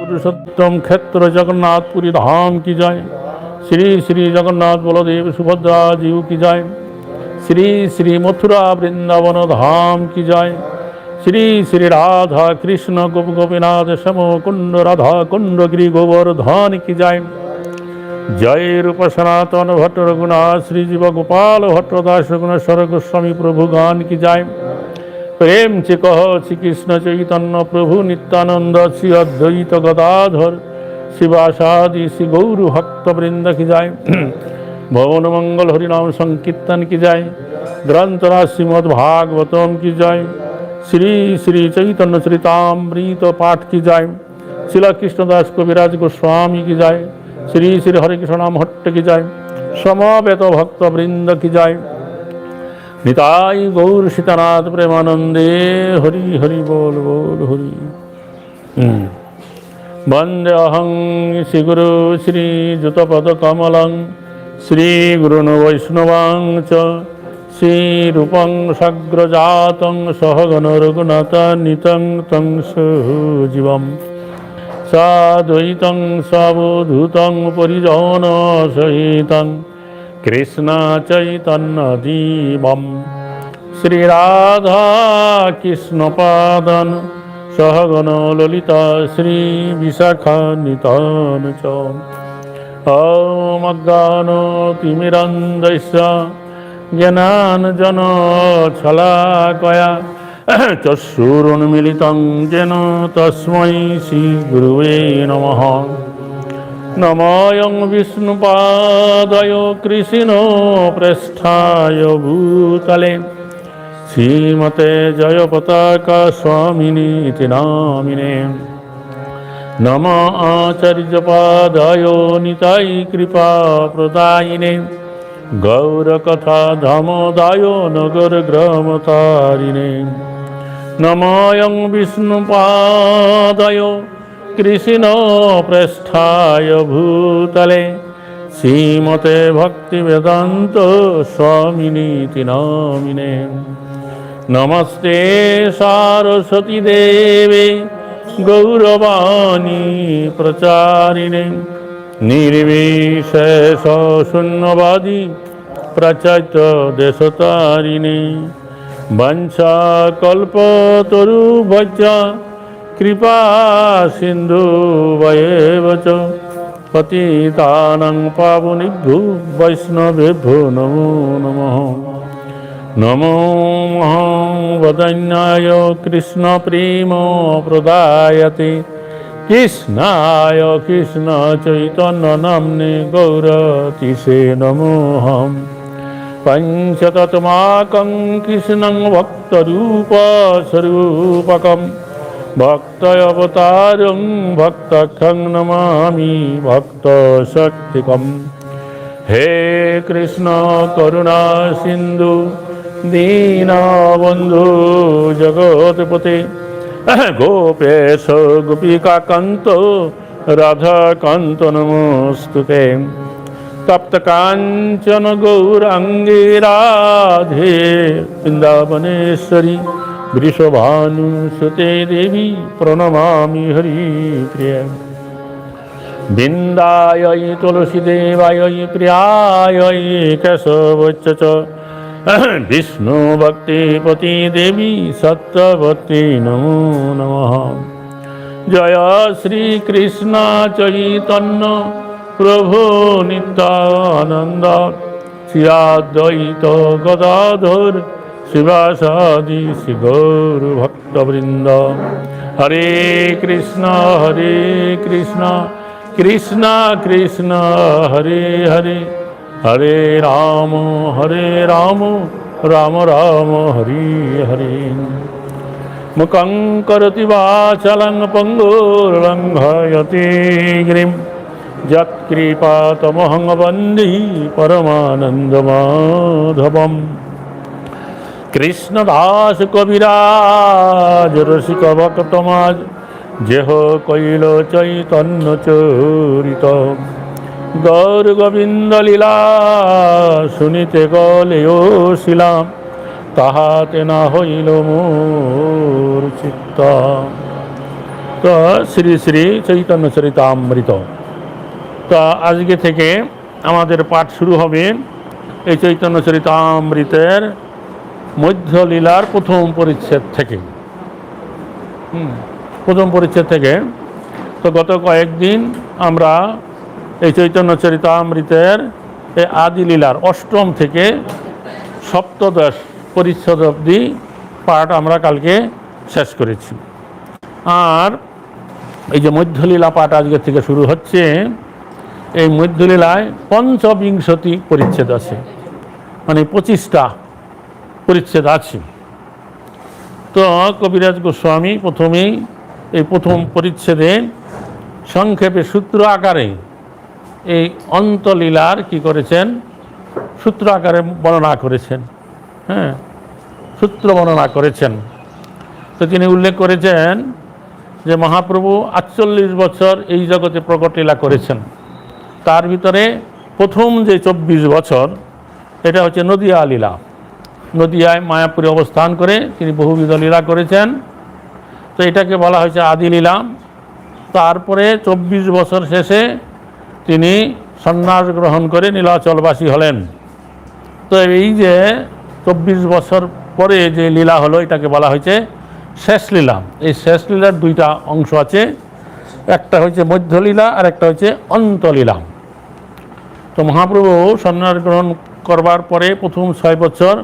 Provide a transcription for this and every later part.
पुरुषोत्तम क्षेत्र जगन्नाथपुरी धाम की जय। श्री श्री जगन्नाथ बलदेव सुभद्रा जीव की जय। श्री श्री मथुरा वृंदावन धाम की जय। श्री श्री राधा कृष्ण गोप गोपीनाथ श्याम कुंड राधा कुंड गिरी गोवर्धन की जय। जय रूप सनातन भट्ट रघुनाथ श्री जीव गोपाल भट्टदास गुणेश्वर गोस्वामी प्रभु गान की जय। प्रेम से कह श्री कृष्ण चैतन्य प्रभु नित्यानंद श्री अद्वैत गदाधर शिवासादि श्री गौर भक्त वृंद की जाय। भवन मंगल हरिनाम संकीर्तन की जाय। ग्रंथराज श्रीमद् भागवतम की जाय। श्री श्री चैतन्य चरितामृत पाठ की जाय। श्रील कृष्णदास कविराज गोस्वामी की जाय। श्री श्री हरे कृष्ण नाम हट्ट की जाय। समवेत भक्त वृंद की जाय। निताई गौर सीतानाथ प्रेमानंदे हरि हरि बोल बोल हरि। वंदे अहं श्री गुरु श्री जुतपद कमलं श्री गुरुन् वैष्णवां च श्री रूपं सग्रजातं सहगण रघुनाथान्वितं तं सजीवं साद्वैतं सावधूतं परिजन सहितं कृष्ण चैतन्य दीवम श्री राधा कृष्ण पादन सहगण ललिता श्री विशाखान्वितान् च। ॐ अज्ञानतिमिरन्धस्य ज्ञानाञ्जन शलाकया चक्षुरुन्मीलितं येन तस्मै श्री गुरुवे नमः। नमोऽयं विष्णुपादाय कृष्णो प्रेष्ठाय भूतले श्रीमते जयपताका स्वामिनीति नामिने। नमः आचार्यपादाय निताय कृपा प्रदायिने गौरकथा धामोदाय नगरग्रामतारिणे। नमोऽयं विष्णुपादाय कृष्ण प्रेष्ठाय भूतले श्रीमते भक्तिवेदान्त स्वामिनीति नामिने। नमस्ते सारस्वती देवे गौरवाणी प्रचारिणे निर्विशेष शून्यवादी प्रचैत देशतारिणे। वंशाकल्पतरुभ्यश्च कृपा सिंधु वयेव च पतितानां पावनेभ्यो वैष्णवेभ्यो नमो नमः। नमो वदन्याय कृष्ण प्रेम प्रदायते कृष्णाय कृष्ण चैतन्य नाम्ने गौरतिसे नमोऽहं। पंचतत्माकं कृष्णं भक्तरूप स्वरूपकं भक्तावतारं भक्तखं नमामि भक्तशक्तिकम्। हे कृष्ण करुणा सिंधु दीनबन्धु जगत्पते गोपेश गोपिकान्त राधाकान्त नमोस्तुते। तप्त कांचन गौरांगे राधे वृंदावनेश्वरी वृषभानुसुते देवी प्रणमामि हरिप्रिये। बिन्दायै तुलसीदेवायै प्रियायै केशवच्च च विष्णुभक्तिपति देवी सत्यवती नमो नमः। जय श्री कृष्ण चैतन्य प्रभु नित्यानंद श्री अद्वैत गदाधर शिवासादि श्री गौर भक्तवृंद। हरे कृष्ण कृष्ण कृष्ण हरे हरे हरे राम राम राम हरे हरे। मुखं करोति वाचालं पङ्गुर्लङ्घयते गिरिं यत्कृपातमहं वन्दे परमानन्दमाधवम्। कृष्णदास कविराज रसिक भक्तमाज जेह कैल चैतन्य चरित गौर गोविंद लीला सुनिते गलेओ शिला ताहाते ना हইল मोर चित्त। তো শ্রী শ্রী চৈতন্য চরিতামৃত। তো আজকে থেকে আমাদের পাঠ শুরু হবে এই চৈতন্য চরিতামৃতের মধ্যলীলার প্রথম পরিচ্ছেদ থেকে। প্রথম পরিচ্ছেদ থেকে। তো গত কয়েকদিন আমরা এই চৈতন্য চরিতামৃতের এই আদি লীলার অষ্টম থেকে সপ্তদশ পরিচ্ছেদ অবধি পাঠ আমরা কালকে শেষ করেছি। আর এই যে মধ্যলীলা পাঠ আজকে থেকে শুরু হচ্ছে, এই মধ্যলীলায় পঞ্চবিংশতি পরিচ্ছেদ আছে, মানে 25টা পরিচ্ছেদ আছে। তো কবিরাজ গোস্বামী প্রথমেই এই প্রথম পরিচ্ছেদে সংক্ষেপে সূত্র আকারে এই অন্তলীলার কি করেছেন, সূত্র আকারে বর্ণনা করেছেন। সূত্র বর্ণনা করেছেন। তো তিনি উল্লেখ করেছেন যে মহাপ্রভু 48 বছর এই জগতে প্রকট লীলা করেছেন। তার ভিতরে প্রথম যে 24 বছর এটা হচ্ছে নদিয়া লীলা। নদিয়ায় মায়াপুরে অবস্থান করে তিনি বহুবিধ লীলা করেছেন। তো এটাকে বলা হয়েছে আদি লীলা। তারপরে 24 বছর শেষে তিনি সন্ন্যাস গ্রহণ করে নীলাচলবাসী হলেন। তো এই যে 24 বছর পরে যে লীলা হলো এটাকে বলা হয়েছে শেষ লীলা। এই শেষ লীলার দুইটা অংশ আছে, একটা হচ্ছে মধ্যলীলা আর একটা হচ্ছে অন্তলীলা। তো মহাপ্রভু সন্ন্যাস গ্রহণ করবার পরে প্রথম 6 বছর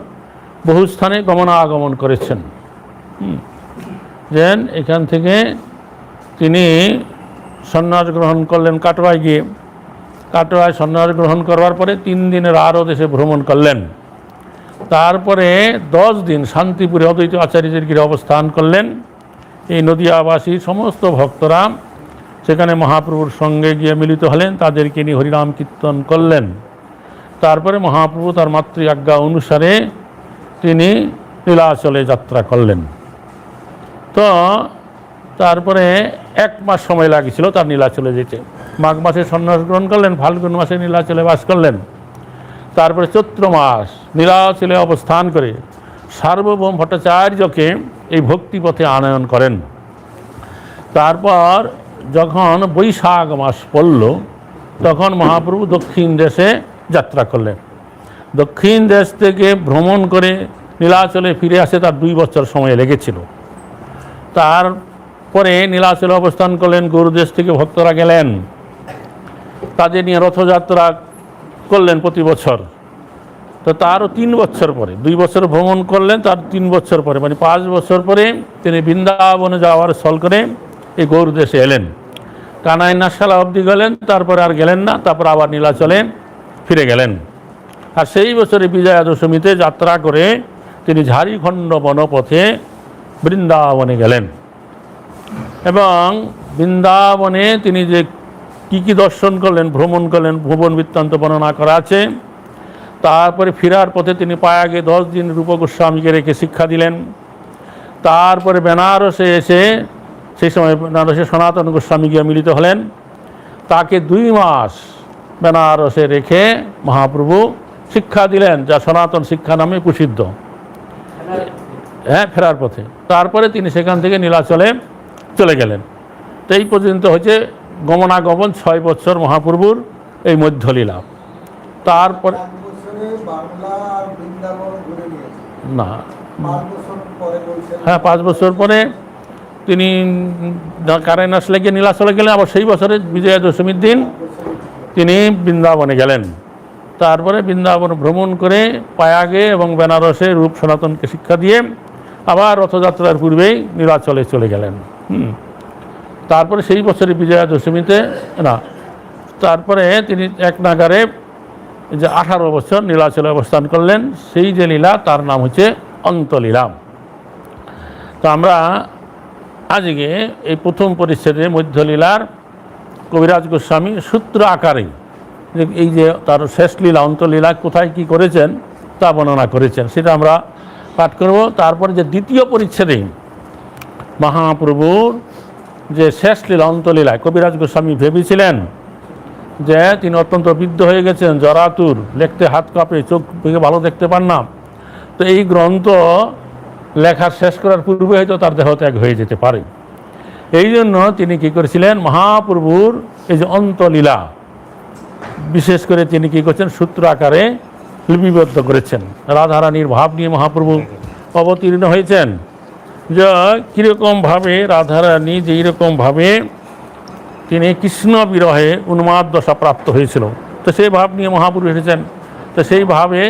বহু স্থানে গমনাগমন করেছেন। যেন এখান থেকে তিনি সন্ন্যাস গ্রহণ করলেন কাটোয়ায় গিয়ে। কাটোয়ায় সন্ন্যাস গ্রহণ করবার পরে 3 দিনের আরও দেশে ভ্রমণ করলেন। তারপরে 10 দিন শান্তিপুরে অদ্বৈত আচার্যের গৃহে অবস্থান করলেন। এই নদিয়াবাসী সমস্ত ভক্তরা সেখানে মহাপ্রভুর সঙ্গে গিয়ে মিলিত হলেন, তাদেরকে নিয়ে হরিনাম কীর্তন করলেন। তারপরে মহাপ্রভু তার মাতৃ আজ্ঞা অনুসারে তিনি নীলাচলে যাত্রা করলেন। তো তারপরে 1 মাস সময় লাগছিল তার নীলাচলে যেতে। মাঘ মাসে সন্ন্যাস গ্রহণ করলেন, ফাল্গুন মাসে নীলাচলে বাস করলেন। তারপরে চৈত্র মাস নীলাচলে অবস্থান করে সার্বভৌম ভট্টাচার্যকে এই ভক্তিপথে আনয়ন করেন। তারপর যখন বৈশাখ মাস পড়ল তখন মহাপ্রভু দক্ষিণ দেশে যাত্রা করলেন। দক্ষিণ দেশ থেকে ভ্রমণ করে নীলাচলে ফিরে আসে তার 2 বছর সময় লেগেছিল। তারপরে নীলাচলে অবস্থান করলেন। গৌরদেশ থেকে ভক্তরা গেলেন, তাদের নিয়ে রথযাত্রা করলেন প্রতি বছর। তো তারও 3 বছর পরে, 2 বছর ভ্রমণ করলেন, তার 3 বছর পরে মানে 5 বছর পরে তিনি বৃন্দাবনে যাওয়ার স্থল করে এই গৌরদেশে এলেন। কানাই নাশালা অবধি গেলেন, তারপরে আর গেলেন না। তারপর আবার নীলাচলে ফিরে গেলেন। আর সেই বছরে বিজয়া দশমীতে যাত্রা করে তিনি ঝাড়িখণ্ড বনপথে বৃন্দাবনে গেলেন। এবং বৃন্দাবনে তিনি যে কী দর্শন করলেন, ভ্রমণ করলেন, ভুবন বৃত্তান্ত বর্ণনা করা আছে। তারপরে ফেরার পথে তিনি পায়াগে 10 দিন রূপ গোস্বামীকে রেখে শিক্ষা দিলেন। তারপরে বেনারসে এসে সেই সময় বেনারসে সনাতন গোস্বামী গিয়ে মিলিত হলেন। তাকে 2 মাস বেনারসে রেখে মহাপ্রভু শিক্ষা দিলেন, যা সনাতন শিক্ষা নামে প্রসিদ্ধ। ফেরার পথে তারপরে তিনি সেখান থেকে নীলাচলে চলে গেলেন। তো এই পর্যন্ত হচ্ছে গমনাগমন 6 বছর মহাপ্রভুর এই মধ্যলীলা। তারপরে না 5 বছর পরে তিনি কারেন আসলে গিয়ে নীলাচলে গেলেন। আবার সেই বছরে বিজয়া দশমীর দিন তিনি বৃন্দাবনে গেলেন। তারপরে বৃন্দাবন ভ্রমণ করে পায়াগে এবং বেনারসে রূপ সনাতনকে শিক্ষা দিয়ে আবার রথযাত্রার পূর্বেই নীলাচলে চলে গেলেন। তারপরে সেই বছরে বিজয়া দশমীতে না, তারপরে তিনি এক নাগারে যে 18 বছর নীলাচলে অবস্থান করলেন। সেই যে লীলা তার নাম হচ্ছে অন্তলীলা। তো আমরা আজকে এই প্রথম পরিচ্ছেদে মধ্যলীলার কবিরাজ গোস্বামী সূত্র আকারে যে এই যে তার শেষ লীলা অন্তলীলা কোথায় কি করেছেন তা বর্ণনা করেছেন, সেটা আমরা পাঠ করব। তারপরে যে দ্বিতীয় পরিচ্ছেদে মহাপ্রভুর যে শেষ লীলা অন্তলীলায় কবিরাজ গোস্বামী ভেবেছিলেন যে তিনি অত্যন্ত বৃদ্ধ হয়ে গেছেন, জরাতুর, লিখতে হাত কাঁপে, চোখ ভেঙে ভালো দেখতে পান না। তো এই গ্রন্থ লেখার শেষ করার পূর্বে হয়তো তার দেহত্যাগ হয়ে যেতে পারে। এই জন্য তিনি কী করেছিলেন, মহাপ্রভুর এই যে অন্তলীলা বিশেষ করে তিনি কী করছেন, সূত্র আকারে লিপিবদ্ধ করেছেন। রাধারানীর ভাব নিয়ে মহাপ্রভু অবতীর্ণ হয়েছেন, যে কীরকমভাবে রাধারানী যেই রকমভাবে তিনি কৃষ্ণ বিরহে উন্মাদ দশা প্রাপ্ত হয়েছিল, তো সেই ভাব নিয়ে মহাপ্রভু এসেছেন, তো সেই ভাবে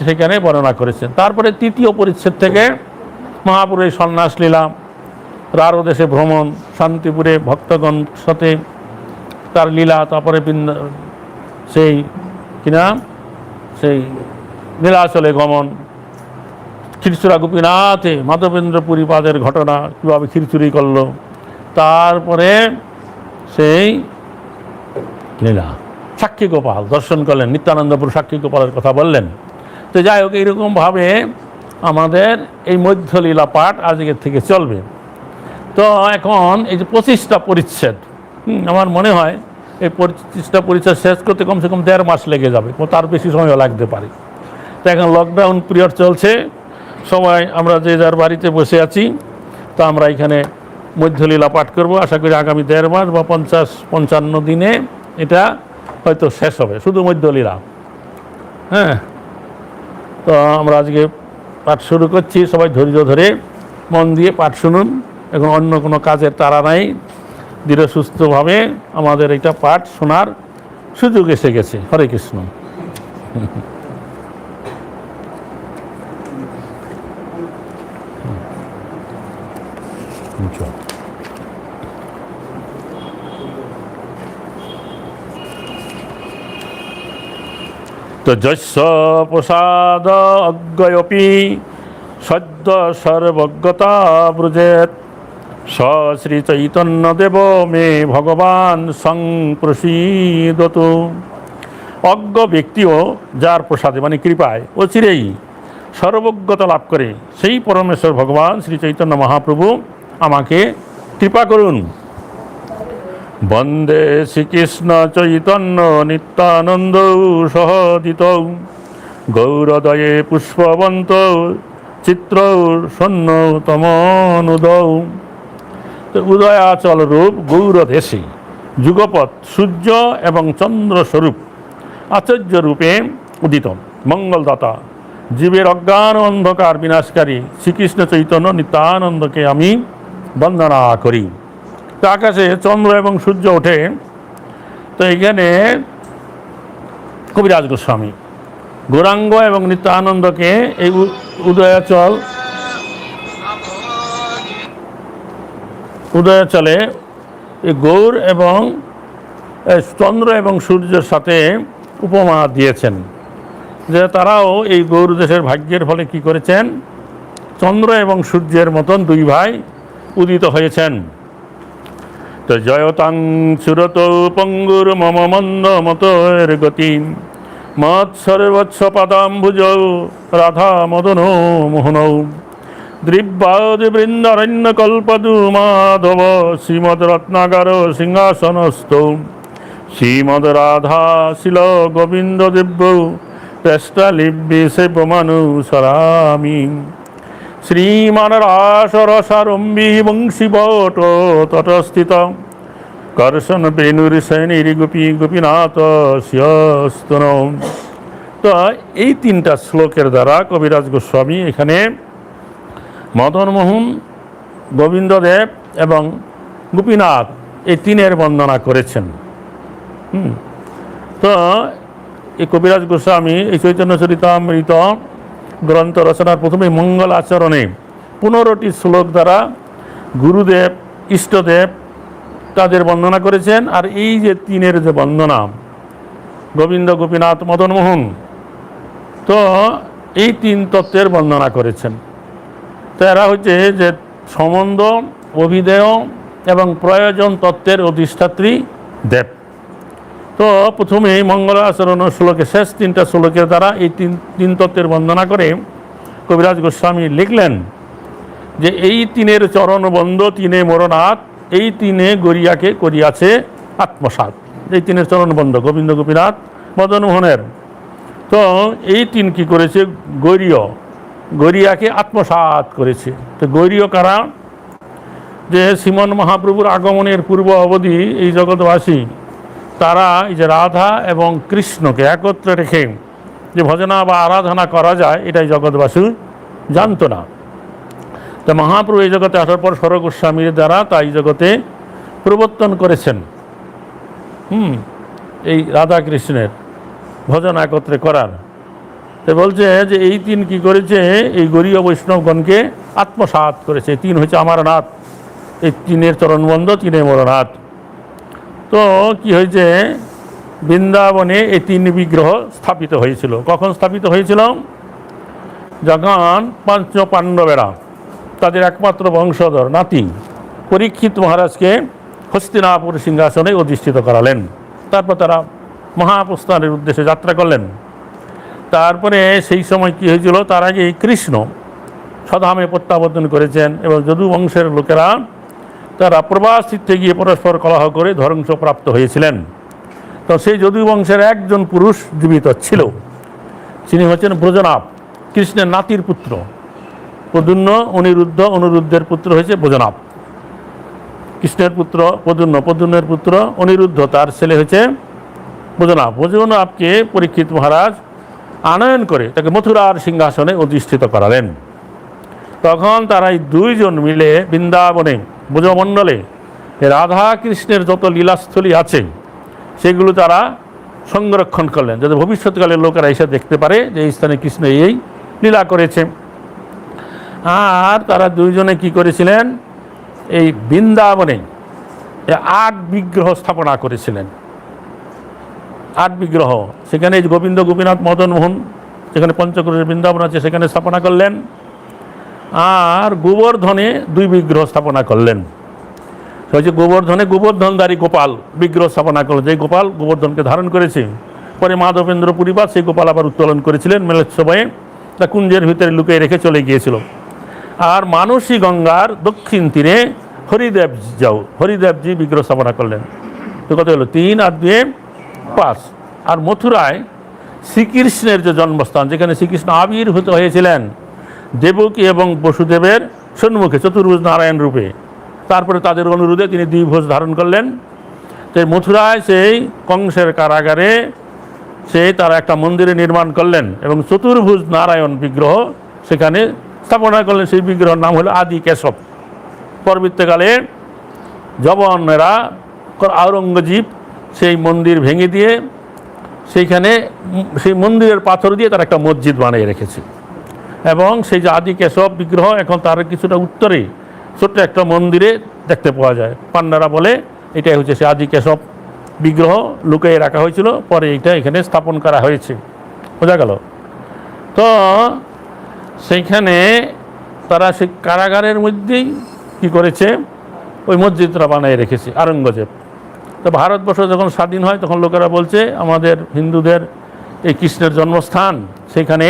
সেখানে বর্ণনা করেছেন। তারপরে তৃতীয় পরিচ্ছেদ থেকে মহাপ্রভুর সন্ন্যাস লীলা, রারো দেশে ভ্রমণ, শান্তিপুরে ভক্তগণ সাথে তার লীলা, তারপরে সেই কিনা সেই নীলাচলে গমন, ক্ষীরচুরা গোপীনাথে মাধবেন্দ্র পুরীপাদের ঘটনা, কীভাবে ক্ষীরচুরি করলো, তারপরে সেই লীলা সাক্ষী গোপাল দর্শন করলেন, নিত্যানন্দপুর সাক্ষী গোপালের কথা বললেন। তো যাই হোক, এইরকমভাবে আমাদের এই মধ্যলীলা পাঠ আজকের থেকে চলবে। তো এখন এই যে 25টা পরিচ্ছেদ, আমার মনে হয় এই 25টা পরিচ্ছেদ শেষ করতে কমসে কম 1.5 মাস লেগে যাবে, তার বেশি সময়ও লাগতে পারে। তো এখন লকডাউন পিরিয়ড চলছে, সময় আমরা যে যার বাড়িতে বসে আছি, তো আমরা এখানে মধ্যলীলা পাঠ করব। আশা করি আগামী 1.5 মাস বা 50-55 দিনে এটা হয়তো শেষ হবে, শুধু মধ্যলীলা। হ্যাঁ, তো আমরা আজকে পাঠ শুরু করছি, সবাই ধৈর্য ধরে মন দিয়ে পাঠ শুনুন। এখন অন্য কোনো কাজের তাড়া নাই, ধীরে সুস্থভাবে আমাদের এটা পাঠ শোনার সুযোগ এসে গেছে। হরে কৃষ্ণ। তো যস্য প্রসাদ অজ্ঞয়পি সদ্য সর্বজ্ঞতা ব্রজেত, স শ্রী চৈতন্যদেব মে ভগবান সংপ্রসীদতু। অজ্ঞ ব্যক্তিও যার প্রসাদে মানে কৃপায় অচিরেই সর্বজ্ঞতা লাভ করে, সেই পরমেশ্বর ভগবান শ্রী চৈতন্য মহাপ্রভু আমাকে কৃপা করুন। বন্দে শ্রীকৃষ্ণ চৈতন্য নিত্যানন্দ সহদিত, গৌরদয়ে পুষ্পবন্ত চিত্র সন্ন্যতমনুদৌ। উদয়াচল রূপ গৌরদেশে যুগপৎ সূর্য এবং চন্দ্রস্বরূপ আচার্য রূপে উদিত মঙ্গলদাতা জীবের অজ্ঞান অন্ধকার বিনাশকারী শ্রীকৃষ্ণ চৈতন্য নিত্যানন্দকে আমি বন্দনা করি। তো আকাশে চন্দ্র এবং সূর্য ওঠে, তো এখানে কবিরাজ গোস্বামী গৌরাঙ্গ এবং নিত্যানন্দকে এই উদয়াচলে এই গৌর এবং চন্দ্র এবং সূর্যের সাথে উপমা দিয়েছেন, যে তারাও এই গৌর দেশের ভাগ্যের ফলে কি করেছেন, চন্দ্র এবং সূর্যের মতন দুই ভাই উদিত হয়েছেন। তো জয়তাং সুরত পঙ্গুর মম মন্দ মতের গতি, মৎ সর্বৎস পাদাম্বুজ রাধা মদন মোহনৌ, দ্রিব্যাদ বৃন্দারণ্য কল্পদু মাধব শ্রীমদ রত্নাগার সিংহাসনস্থ, শ্রীমদ রাধা শিল গোবিন্দ দিব্য চেষ্টা লিব্বি সেবমানুসরামি, শ্রীমান রাসরসারম্ভী বংশীবট তটস্থিত কর্ষণ বেণুর সেনীর গোপী গোপীনাথ স্যস্তন। তো এই 3টা শ্লোকের দ্বারা কবিরাজ গোস্বামী এখানে মদনমোহন, গোবিন্দদেব এবং গোপীনাথ এই 3-এর বন্দনা করেছেন। তো এই কবিরাজ গোস্বামী এই চৈতন্য চরিতামৃত গ্রন্থ রচনার প্রথমে মঙ্গল আচরণে 15টি শ্লোক দ্বারা গুরুদেব ইষ্টদেব তাদের বন্দনা করেছেন। আর এই যে 3-এর যে বন্দনা গোবিন্দ, গোপীনাথ, মদনমোহন, তো এই 3 তত্ত্বের বন্দনা করেছেন। তো এরা হচ্ছে যে সম্বন্ধ, অভিধেয় এবং প্রয়োজন তত্ত্বের অধিষ্ঠাত্রী দেব। তো প্রথমে মঙ্গলাচরণ শ্লোকে শেষ 3টা শ্লোকের দ্বারা এই 3 তত্ত্বের বন্দনা করে কবিরাজ গোস্বামী লিখলেন যে এই 3-এর চরণবন্ধ 3-এ মোরনাথ, এই 3-এ গরিয়াকে করিয়াছে আত্মসাৎ। এই 3-এর চরণবন্ধ গোবিন্দ, গোপীনাথ, মদনমোহনের, তো এই 3 কি করেছে, গরিয়াকে আত্মসাৎ করেছে। তো গৌরীয় কারা, যে শ্রীমন মহাপ্রভুর আগমনের পূর্ব অবধি এই জগৎবাসী তারা এই যে রাধা এবং কৃষ্ণকে একত্রে রেখে যে ভজনা বা আরাধনা করা যায় এটাই জগৎবাসী জানতো না। তো মহাপ্রভু এই জগতে আসার পর স্বর গোস্বামীর দ্বারা তাই জগতে প্রবর্তন করেছেন এই রাধা কৃষ্ণের ভজন একত্রে করার। তো বলছে যে এই তিন কি করেছে, এই গরীয় বৈষ্ণবগণকে আত্মসাৎ করেছে। তিন হচ্ছে আমার নাথ, এই তিনের চরণবন্ধ, তিনে মোর নাথ। তো কি হয়েছে, বৃন্দাবনে এই তিন বিগ্রহ স্থাপিত হয়েছিল। কখন স্থাপিত হয়েছিল? যখন পঞ্চ পাণ্ডবেরা তাদের একমাত্র বংশধর নাতি পরীক্ষিত মহারাজকে হস্তিনাপুর সিংহাসনে অধিষ্ঠিত করালেন। তারপর তারা মহাপ্রস্থানের উদ্দেশ্যে যাত্রা করলেন। তারপরে সেই সময় কি হয়েছিল, তার আগে কৃষ্ণ স্বধামে প্রত্যাবর্তন করেছেন এবং যদু বংশের লোকেরা তারা প্রবাস তীর্থে গিয়ে পরস্পর কলহ করে ধ্বংসপ্রাপ্ত হয়েছিলেন। তো সেই যদু বংশের একজন পুরুষ জীবিত ছিল, তিনি হচ্ছেন ব্রজনাভ, কৃষ্ণের নাতির পুত্র। প্রদ্যুম্ন, অনিরুদ্ধ, অনুরুদ্ধের পুত্র হয়েছে ব্রজনাভ। কৃষ্ণের পুত্র প্রদ্যুম্ন, প্রদ্যুম্নের পুত্র অনিরুদ্ধ, তার ছেলে হয়েছে ব্রজনাভ। ব্রজনাভকে পরীক্ষিত মহারাজ আনয়ন করে তাকে মথুরার সিংহাসনে অধিষ্ঠিত করালেন। তখন তারা এই দুইজন মিলে বৃন্দাবনে ব্রজমণ্ডলে রাধা কৃষ্ণের যত লীলাস্থলী আছে সেগুলো তারা সংরক্ষণ করলেন, যাতে ভবিষ্যৎকালের লোকেরা এসে দেখতে পারে যে এই স্থানে কৃষ্ণ এই লীলা করেছে। আর তারা দুইজনে কি করেছিলেন, এই বৃন্দাবনে 8 বিগ্রহ স্থাপনা করেছিলেন। 8 বিগ্রহ সেখানে গোবিন্দ, গোপীনাথ, মদন মোহন, যেখানে পঞ্চক্রোশের বৃন্দাবন আছে সেখানে স্থাপনা করলেন। আর গোবর্ধনে 2 বিগ্রহ স্থাপনা করলেন। হচ্ছে গোবর্ধনে গোবর্ধনধারী গোপাল বিগ্রহ স্থাপনা করলেন, যে গোপাল গোবর্ধনকে ধারণ করেছে। পরে মাধবেন্দ্র পুরীবাস সেই গোপাল আবার উত্তোলন করেছিলেন মেলোৎসবে, তা কুঞ্জের ভিতরে লুকিয়ে রেখে চলে গিয়েছিল। আর মানসী গঙ্গার দক্ষিণ তীরে হরিদেবজি বিগ্রহ স্থাপনা করলেন। তো কত হলো, 3 আর 2 5। আর মথুরায় শ্রীকৃষ্ণের যে জন্মস্থান, যেখানে শ্রীকৃষ্ণ আবির্ভূত হয়েছিলেন দেবকী এবং বসুদেবের সম্মুখে চতুর্ভুজ নারায়ণ রূপে, তারপরে তাদের অনুরোধে তিনি দ্বিভুজ ধারণ করলেন। তো মথুরায় সেই কংসের কারাগারে তারা একটা মন্দিরে নির্মাণ করলেন এবং চতুর্ভুজ নারায়ণ বিগ্রহ সেখানে স্থাপনা করলেন। সেই বিগ্রহের নাম হলো আদি কেশব। পরবর্তীকালে জবনেরা আওরঙ্গজীব সেই মন্দির ভেঙে দিয়ে সেইখানে সেই মন্দিরের পাথর দিয়ে তারা একটা মসজিদ বানিয়ে রেখেছে। এবং সেই যে আদি কেশব বিগ্রহ এখন তার কিছুটা উত্তরে ছোট্ট একটা মন্দিরে দেখতে পাওয়া যায়। পান্ডারা বলে এটাই হচ্ছে সে আদি কেশব বিগ্রহ, লুকিয়ে রাখা হয়েছিল, পরে এইটা এখানে স্থাপন করা হয়েছে। বোঝা গেল? তো সেইখানে তারা সেই কারাগারের মধ্যেই কি করেছে, ওই মসজিদটা বানিয়ে রেখেছে আওরঙ্গজেব। তো ভারতবর্ষ যখন স্বাধীন হয় তখন লোকেরা বলছে আমাদের হিন্দুদের এই কৃষ্ণের জন্মস্থান, সেখানে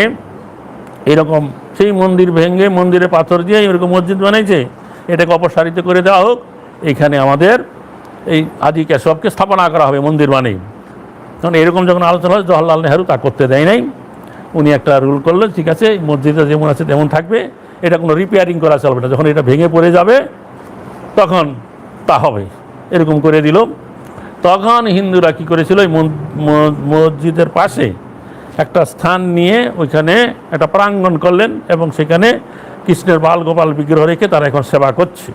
এরকম সেই মন্দির ভেঙে মন্দিরে পাথর দিয়ে এরকম মসজিদ বানাইছে, এটাকে অপসারিত করে দেওয়া হোক, এইখানে আমাদের এই আদি কেশবকে স্থাপনা করা হবে মন্দির বানিয়ে। তখন এরকম যখন আলোচনা হয়, জওহরলাল নেহরু তা করতে দেয় নাই। উনি একটা রুল করলেন, ঠিক আছে এই মসজিদটা যেমন আছে তেমন থাকবে, এটা কোনো রিপেয়ারিং করা চলবে না, যখন এটা ভেঙে পড়ে যাবে তখন তা হবে, এরকম করে দিল। তখন হিন্দুরা কী করেছিল, ওই মসজিদের পাশে একটা স্থান নিয়ে ওইখানে একটা প্রাঙ্গণ করলেন এবং সেখানে কৃষ্ণের বাল গোপাল বিগ্রহ রেখে তারা এখন সেবা করছে।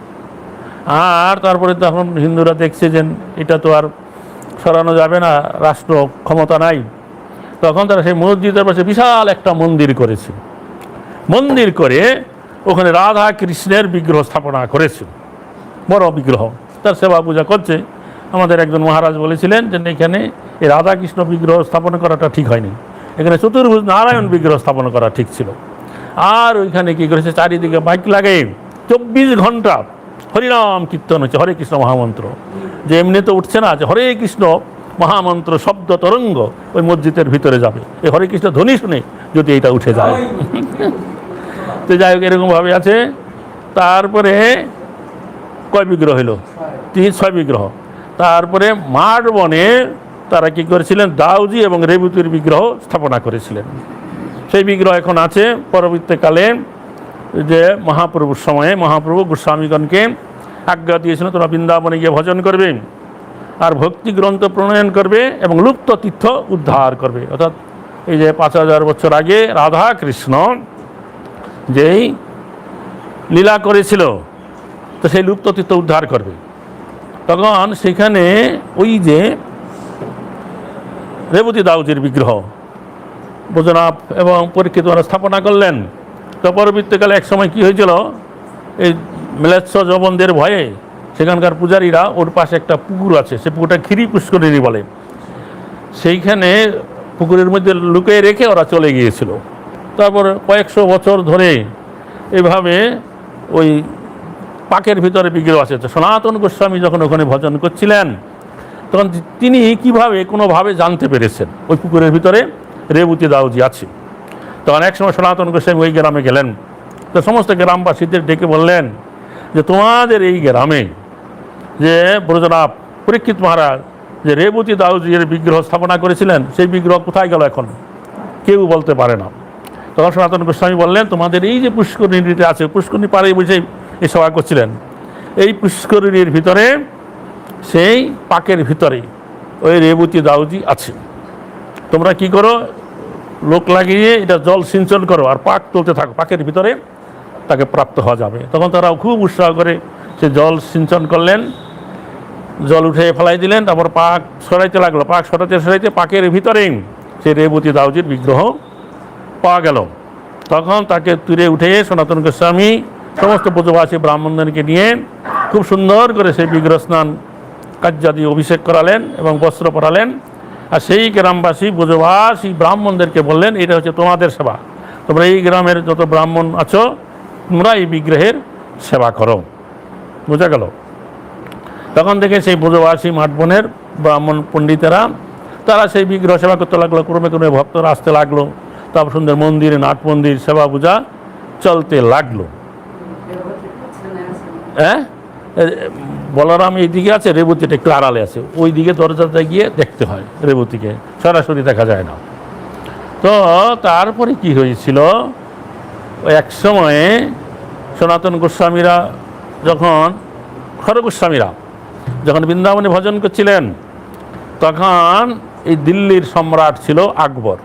আর তারপরে তখন হিন্দুরা দেখছে যে এটা তো আর সরানো যাবে না, রাষ্ট্র ক্ষমতা নাই, তখন তারা সেই মসজিদের পাশে বিশাল একটা মন্দির করেছে। মন্দির করে ওখানে রাধা কৃষ্ণের বিগ্রহ স্থাপনা করেছে, বড় বিগ্রহ, তার সেবা পূজা করছে। আমাদের একজন মহারাজ বলেছিলেন যে এখানে এই রাধা কৃষ্ণ বিগ্রহ স্থাপন করাটা ঠিক হয়নি, এখানে চতুর্ভুজ নারায়ণ বিগ্রহ স্থাপন করা ঠিক ছিল। আর ওইখানে কি করেছে, চারিদিকে মাইক লাগে 24 ঘন্টা হরিনাম কীর্তন হচ্ছে, হরে কৃষ্ণ মহামন্ত্র, যে এমনি তো উঠছে না, যে হরে কৃষ্ণ মহামন্ত্র শব্দ তরঙ্গ ওই মসজিদের ভিতরে যাবে, এই হরে কৃষ্ণ ধ্বনি শুনে যদি এটা উঠে যায়। তো যাই হোক এরকমভাবে আছে। তারপরে কয় বিগ্রহ হলো, 6 বিগ্রহ। তারপরে মাঠ বনে তারা কি করেছিলেন, দাউজি এবং রেবতীর বিগ্রহ স্থাপনা করেছিলেন। সেই বিগ্রহ এখন আছে। পরবর্তীকালে যে মহাপ্রভুর সময়ে মহাপ্রভু গোস্বামীগণকে আজ্ঞা দিয়েছিল তোমরা বৃন্দাবনে গিয়ে ভজন করবে আর ভক্তি গ্রন্থ প্রণয়ন করবে এবং লুপ্ত তীর্থ উদ্ধার করবে। অর্থাৎ এই যে 5000 বছর আগে রাধা কৃষ্ণ যেই লীলা করেছিল, তো সেই লুপ্ত তীর্থ উদ্ধার করবে। তখন সেখানে ওই যে রেবতী দাউজির বিগ্রহ বৈজনাথ এবং পরীক্ষিত স্থাপনা করলেন। তো পরবর্তীকালে এক সময় কী হয়েছিল, এই ম্লেচ্ছ যবনদের ভয়ে সেখানকার পূজারীরা ওর পাশে একটা পুকুর আছে, সে পুকুরটা ক্ষীরি পুষ্করিণী বলে, সেইখানে পুকুরের মধ্যে লুকিয়ে রেখে ওরা চলে গিয়েছিল। তারপর কয়েকশো বছর ধরে এভাবে ওই পাকের ভিতরে বিগ্রহ আছে। সনাতন গোস্বামী যখন ওখানে ভজন করছিলেন তখন তিনি কিভাবে কোনোভাবে জানতে পেরেছেন ওই পুকুরের ভিতরে রেবতী দাউজি আছে। তখন একসময় সনাতন গোস্বামী ওই গ্রামে গেলেন, তো সমস্ত গ্রামবাসীদের ডেকে বললেন যে তোমাদের এই গ্রামে যে ব্রজনাথ পরীক্ষিত মহারাজ যে রেবতী দাউজির বিগ্রহ স্থাপনা করেছিলেন, সেই বিগ্রহ কোথায় গেল এখন কেউ বলতে পারে না। তখন সনাতন গোস্বামী বললেন তোমাদের এই যে পুষ্করিণীতে আছে, পুষ্করিণী পাড়ে বসে এই সভা করছিলেন, এই পুষ্করিণীর ভিতরে সেই পাকের ভিতরে ওই রেবতী দাউজি আছে। তোমরা কি করো, লোক লাগিয়ে এটা জল সিঞ্চন করো আর পাক তুলতে থাকো, পাকের ভিতরে তাকে প্রাপ্ত হওয়া যাবে। তখন তারা খুব উৎসাহ করে সে জল সিঞ্চন করলেন, জল উঠে ফেলাই দিলেন, তারপর পাক সরাইতে লাগলো, পাক সরাইতে পাকের ভিতরেই সেই রেবতী দাউজির বিগ্রহ পাওয়া গেল। তখন তাকে তুলে উঠে সনাতন গোস্বামী সমস্ত ব্রজবাসী ব্রাহ্মণদেরকে নিয়ে খুব সুন্দর করে সেই বিগ্রহ স্নান কার্যাদি অভিষেক করালেন এবং বস্ত্র পরালেন। আর সেই গ্রামবাসী ব্রজবাসী ব্রাহ্মণদেরকে বললেন এটা হচ্ছে তোমাদের সেবা, তোমরা এই গ্রামের যত ব্রাহ্মণ আছো তোমরা এই বিগ্রহের সেবা করো। বোঝা গেল? তখন থেকে সেই ব্রজবাসী মাঠবনের ব্রাহ্মণ পণ্ডিতেরা তারা সেই বিগ্রহ সেবা করতে লাগলো, ক্রমে ক্রমে ভক্তরা আসতে লাগলো, তারপর সুন্দর মন্দিরে নাট মন্দির সেবা পূজা চলতে লাগলো। হ্যাঁ, বলরাম এইদিকে আছে, রেবতীটা একটু আড়ালে আছে, ওই দিকে দরজাতে গিয়ে দেখতে হয়, রেবতীকে সরাসরি দেখা যায় না। তো তারপরে কি হয়েছিল, ওই এক সময়ে সনাতন গোস্বামীরা যখন খড়গোস্বামীরা যখন বৃন্দাবনে ভজন করছিলেন, তখন এই দিল্লির সম্রাট ছিল আকবর।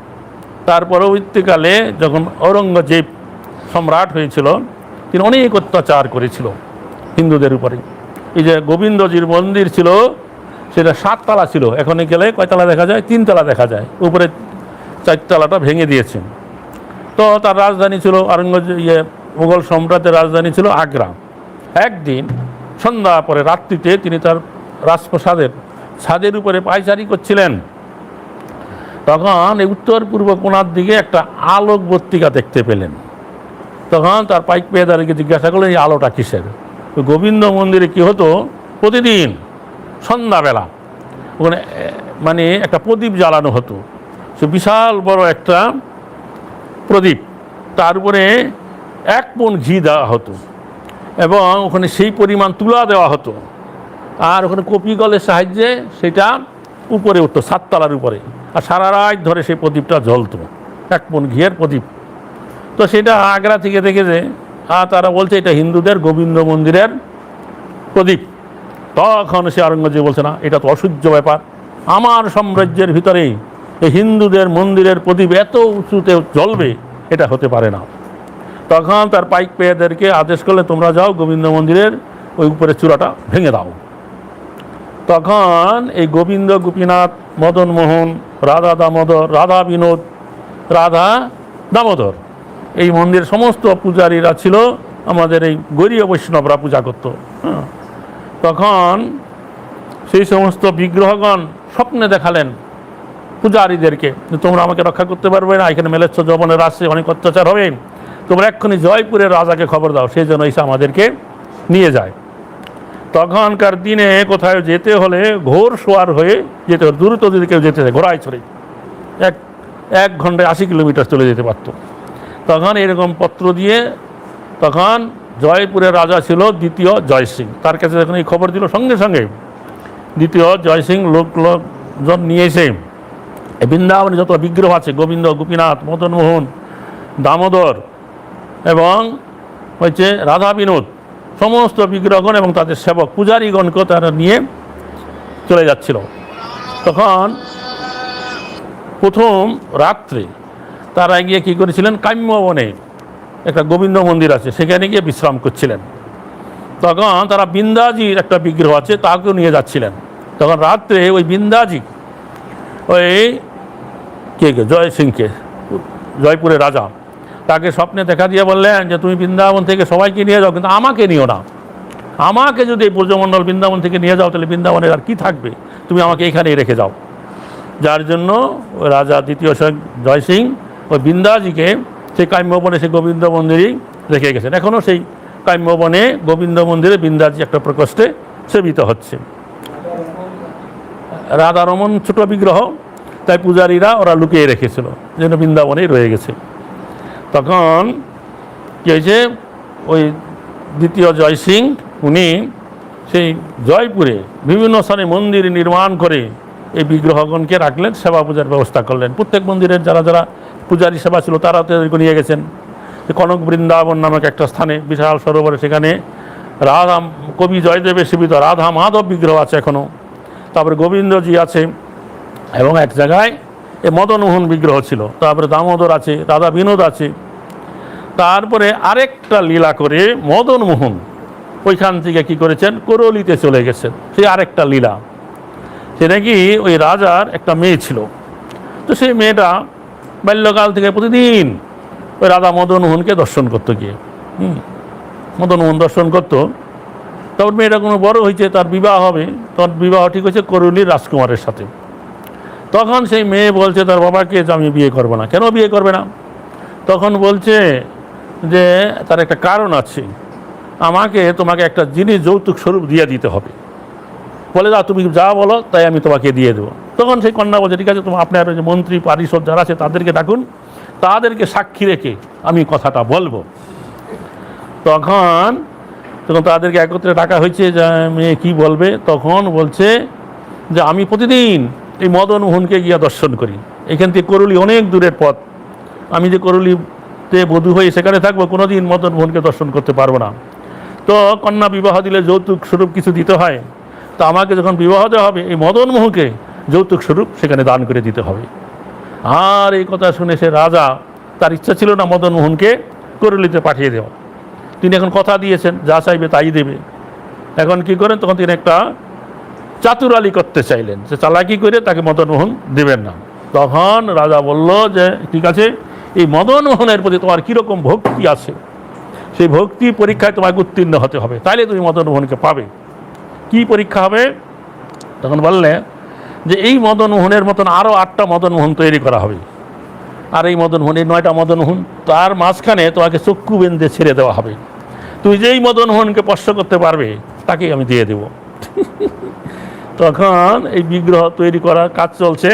তার পরবর্তীকালে যখন ঔরঙ্গজেব সম্রাট হয়েছিল, তিনি অনেক অত্যাচার করেছিল হিন্দুদের উপরে। এই যে গোবিন্দজির মন্দির ছিল সেটা 7 তলা ছিল, এখানে গেলে কয়তলা দেখা যায়, 3 তলা দেখা যায়, উপরে 4 তলাটা ভেঙে দিয়েছেন। তো তার রাজধানী ছিল মুঘল সম্রাটের রাজধানী ছিল আগ্রা। একদিন সন্ধ্যা পরে রাত্রিতে তিনি তার রাজপ্রাসাদের ছাদের উপরে পায়চারি করছিলেন, তখন এই উত্তর পূর্ব কোণার দিকে একটা আলোকবর্তিকা দেখতে পেলেন। তখন তার পাইক পেয়েদারকে জিজ্ঞাসা করলেন এই আলোটা কিসের। গোবিন্দ মন্দিরে কি হতো, প্রতিদিন সন্ধ্যাবেলা ওখানে মানে একটা প্রদীপ জ্বালানো হতো, সে বিশাল বড় একটা প্রদীপ, তার উপরে 1 পণ ঘি দেওয়া হতো এবং ওখানে সেই পরিমাণ তুলা দেওয়া হতো, আর ওখানে কপিকলের সাহায্যে সেটা উপরে উঠতো 7 তলার উপরে, আর সারা রাত ধরে সেই প্রদীপটা জ্বলতো, 1 পণ ঘিয়ের প্রদীপ। তো সেটা আগ্রা থেকে দেখেছে, আর তারা বলছে এটা হিন্দুদের গোবিন্দ মন্দিরের প্রদীপ। তখন সে ঔরঙ্গজেব বলছে না, এটা তো অসহ্য ব্যাপার, আমার সাম্রাজ্যের ভিতরে এই হিন্দুদের মন্দিরের প্রদীপ এত উঁচুতে জ্বলবে, এটা হতে পারে না। তখন তার পাইক পেয়েদেরকে আদেশ করলে তোমরা যাও গোবিন্দ মন্দিরের ওই উপরে চূড়াটা ভেঙে দাও। তখন এই গোবিন্দ, গোপীনাথ, মদন মোহন, রাধা দামোদর, রাধা বিনোদ, রাধা দামোদর, এই মন্দিরের সমস্ত পূজারীরা ছিল আমাদের এই গৌরীয় বৈষ্ণবরা পূজা করত। তখন সেই সমস্ত বিগ্রহগণ স্বপ্নে দেখালেন পূজারীদেরকে, তোমরা আমাকে রক্ষা করতে পারবে না, এখানে মেলেচ্ছ যবনের আসছে, অনেক অত্যাচার হবে, তোমরা এক্ষুনি জয়পুরের রাজাকে খবর দাও, সেই জন্য এসে আমাদেরকে নিয়ে যায়। তখনকার দিনে কোথায় যেতে হলে ঘোর সোয়ার হয়ে যেতে হতো, দ্রুত যদি কেউ যেতে চায় ঘোড়ায় চড়ে 1 ঘন্টায় 80 কিলোমিটার চলে যেতে পারত। তখন এরকম পত্র দিয়ে, তখন জয়পুরের রাজা ছিল দ্বিতীয় জয় সিং, তার কাছে যখন এই খবর দিল সঙ্গে সঙ্গে দ্বিতীয় জয় সিং লোকজন নিয়ে এসে বৃন্দাবনে যত বিগ্রহ আছে গোবিন্দ, গোপীনাথ, মদন মোহন, দামোদর এবং হচ্ছে রাধা বিনোদ, সমস্ত বিগ্রহগণ এবং তাদের সেবক পূজারীগণকে তারা নিয়ে চলে যাচ্ছিল। তখন প্রথম রাত্রে তারা গিয়ে কী করেছিলেন, কাম্যবনে একটা গোবিন্দ মন্দির আছে, সেখানে গিয়ে বিশ্রাম করছিলেন। তখন তারা বিন্দাজির একটা বিগ্রহ আছে, তাকেও নিয়ে যাচ্ছিলেন। তখন রাত্রে ওই বিন্দাজি ওই কে জয় সিংকে, জয়পুরের রাজা, তাকে স্বপ্নে দেখা দিয়ে বললেন যে তুমি বৃন্দাবন থেকে সবাইকে নিয়ে যাও, কিন্তু আমাকে নিও না। আমাকে যদি এই ব্রজমণ্ডল বৃন্দাবন থেকে নিয়ে যাও তাহলে বৃন্দাবনের আর কি থাকবে, তুমি আমাকে এখানেই রেখে যাও। যার জন্য ওই রাজা দ্বিতীয় জয় সিং ওই বৃন্দাজিকে সেই কাম্যবনে সেই গোবিন্দ মন্দিরেই রেখে গেছেন। এখনও সেই কাম্যবনে গোবিন্দ মন্দিরে বৃন্দাজি একটা প্রকোষ্ঠে সেবিত হচ্ছে। রাধারমন ছোট বিগ্রহ, তাই পূজারীরা ওরা লুকিয়ে রেখেছিল, যেন বৃন্দাবনেই রয়ে গেছে। তখন কী হয়েছে, ওই দ্বিতীয় জয় সিং উনি সেই জয়পুরে বিভিন্ন স্থানে মন্দির নির্মাণ করে এই বিগ্রহগণকে রাখলেন, সেবা পূজার ব্যবস্থা করলেন। প্রত্যেক মন্দিরের যারা যারা পূজারী সেবা ছিল তারা তাদেরকে নিয়ে গেছেন। কনক বৃন্দাবন নামক একটা স্থানে বিশাল সরোবরে, সেখানে রাধা কবি জয়দেবের সেবিত রাধা মাধব বিগ্রহ আছে এখনও। তারপরে গোবিন্দজি আছে, এবং এক জায়গায় এ মদনমোহন বিগ্রহ ছিল। তারপরে দামোদর আছে, রাধা বিনোদ আছে। তারপরে আরেকটা লীলা করে মদনমোহন ওইখান থেকে কী করেছেন, করলিতে চলে গেছেন। সেই আরেকটা লীলা, সেটা কি ওই রাজার একটা মেয়ে ছিল। তো সেই মেয়েটা বাল্যকাল থেকে প্রতিদিন ওই রাধা মদনমোহনকে দর্শন করতো গিয়ে, মদনমোহন দর্শন করতো। তারপর মেয়েটা কোনো বড় হয়েছে, তার বিবাহ হবে, তার বিবাহ ঠিক হয়েছে করলির রাজকুমারের সাথে। তখন সেই মেয়ে বলছে তার বাবাকে যে আমি বিয়ে করবো না। কেন বিয়ে করবে না? তখন বলছে যে তার একটা কারণ আছে, তোমাকে একটা জিনিস যৌতুক স্বরূপ দিয়ে দিতে হবে। বলে যা তুমি যা বলো তাই আমি তোমাকে দিয়ে দেবো। তখন সেই কন্যা বলছে ঠিক আছে, তোমার আপনার যে মন্ত্রী পারিষদ যারা আছে তাদেরকে ডাকুন, তাদেরকে সাক্ষী রেখে আমি কথাটা বলবো। তখন তাদেরকে একত্রে ডাকা হয়েছে যে মেয়ে কী বলবে। তখন বলছে যে আমি প্রতিদিন এই মদনমোহনকে গিয়া দর্শন করি, এখান থেকে করলি অনেক দূরের পথ, আমি যে করলিতে বধূ হয়ে সেখানে থাকবো, কোনোদিন মদনমোহনকে দর্শন করতে পারবো না। তো কন্যা বিবাহ দিলে যৌতুক স্বরূপ কিছু দিতে হয়, তো আমাকে যখন বিবাহ দেওয়া হবে এই মদনমোহনকে যৌতুক স্বরূপ সেখানে দান করে দিতে হবে। আর এই কথা শুনে সে রাজা, তার ইচ্ছা ছিল না মদনমোহনকে করলিতে পাঠিয়ে দেওয়া। তিনি এখন কথা দিয়েছেন, যা চাইবে তাই দেবে। এখন কি করেন, তখন তিনি একটা চাতুরালি করতে চাইলেন, যে চালাকি করে তাকে মদনমোহন দেবেন না। তখন রাজা বলল যে ঠিক আছে, এই মদনমোহনের প্রতি তোমার কীরকম ভক্তি আছে, সেই ভক্তি পরীক্ষায় তোমাকে উত্তীর্ণ হতে হবে, তাইলে তুমি মদনমোহনকে পাবে। কি পরীক্ষা হবে? তখন বললে যে এই মদনমোহনের মতন আরও 8টা মদনমোহন তৈরি করা হবে, আর এই মদনমোহন, এই 9টা মদনমোহন, তার মাঝখানে তোমাকে চক্ষু বেঁধে ছেড়ে দেওয়া হবে। তুই যেই মদনমোহনকে স্পর্শ করতে পারবে তাকেই আমি দিয়ে দেব। তখন এই বিগ্রহ তৈরি করার কাজ চলছে,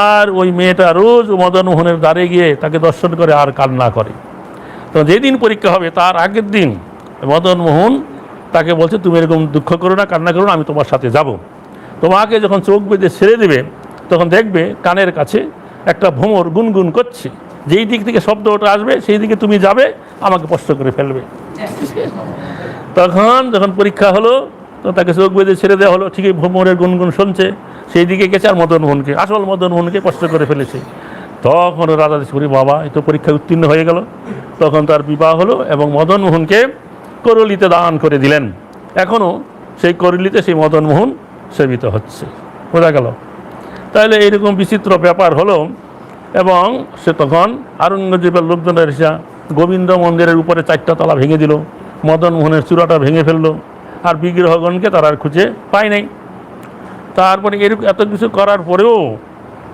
আর ওই মেয়েটা রোজ মদনমোহনের দ্বারে গিয়ে তাকে দর্শন করে আর কান্না করে। তো যেদিন পরীক্ষা হবে তার আগের দিন মদনমোহন তাকে বলছে তুমি এরকম দুঃখ করো না, কান্না করো না, আমি তোমার সাথে যাব। তোমাকে যখন চোখ বেঁধে ছেড়ে দেবে তখন দেখবে কানের কাছে একটা ভ্রমর গুনগুন করছে, যেই দিক থেকে শব্দ ওটা আসবে সেই দিকে তুমি যাবে, আমাকে স্পর্শ করে ফেলবে। তখন যখন পরীক্ষা হলো তো তাকে চোখ বেঁধে ছেড়ে দেওয়া হলো, ঠিকই ভ্রমরের গুনগুন শুনছে, সেই দিকে গেছে আর মদনমোহনকে, আসল মদনমোহনকে স্পর্শ করে ফেলেছে। তখন রাজা দেখি বাবা, এই তো পরীক্ষায় উত্তীর্ণ হয়ে গেল। তখন তার বিবাহ হলো এবং মদনমোহনকে করলিতে দান করে দিলেন। এখনও সেই করলিতে সেই মদনমোহন সেবিত হচ্ছে, বোঝা গেল। তাহলে এইরকম বিচিত্র ব্যাপার হলো। এবং সে তখন আওরঙ্গজেবের লোকজনের এসে গোবিন্দ মন্দিরের উপরে 4টা তলা ভেঙে দিল, মদনমোহনের চূড়াটা ভেঙে ফেললো, আর বিগ্রহগণকে তারা আর খুঁজে পায় নাই। তারপরে এরকম এত কিছু করার পরেও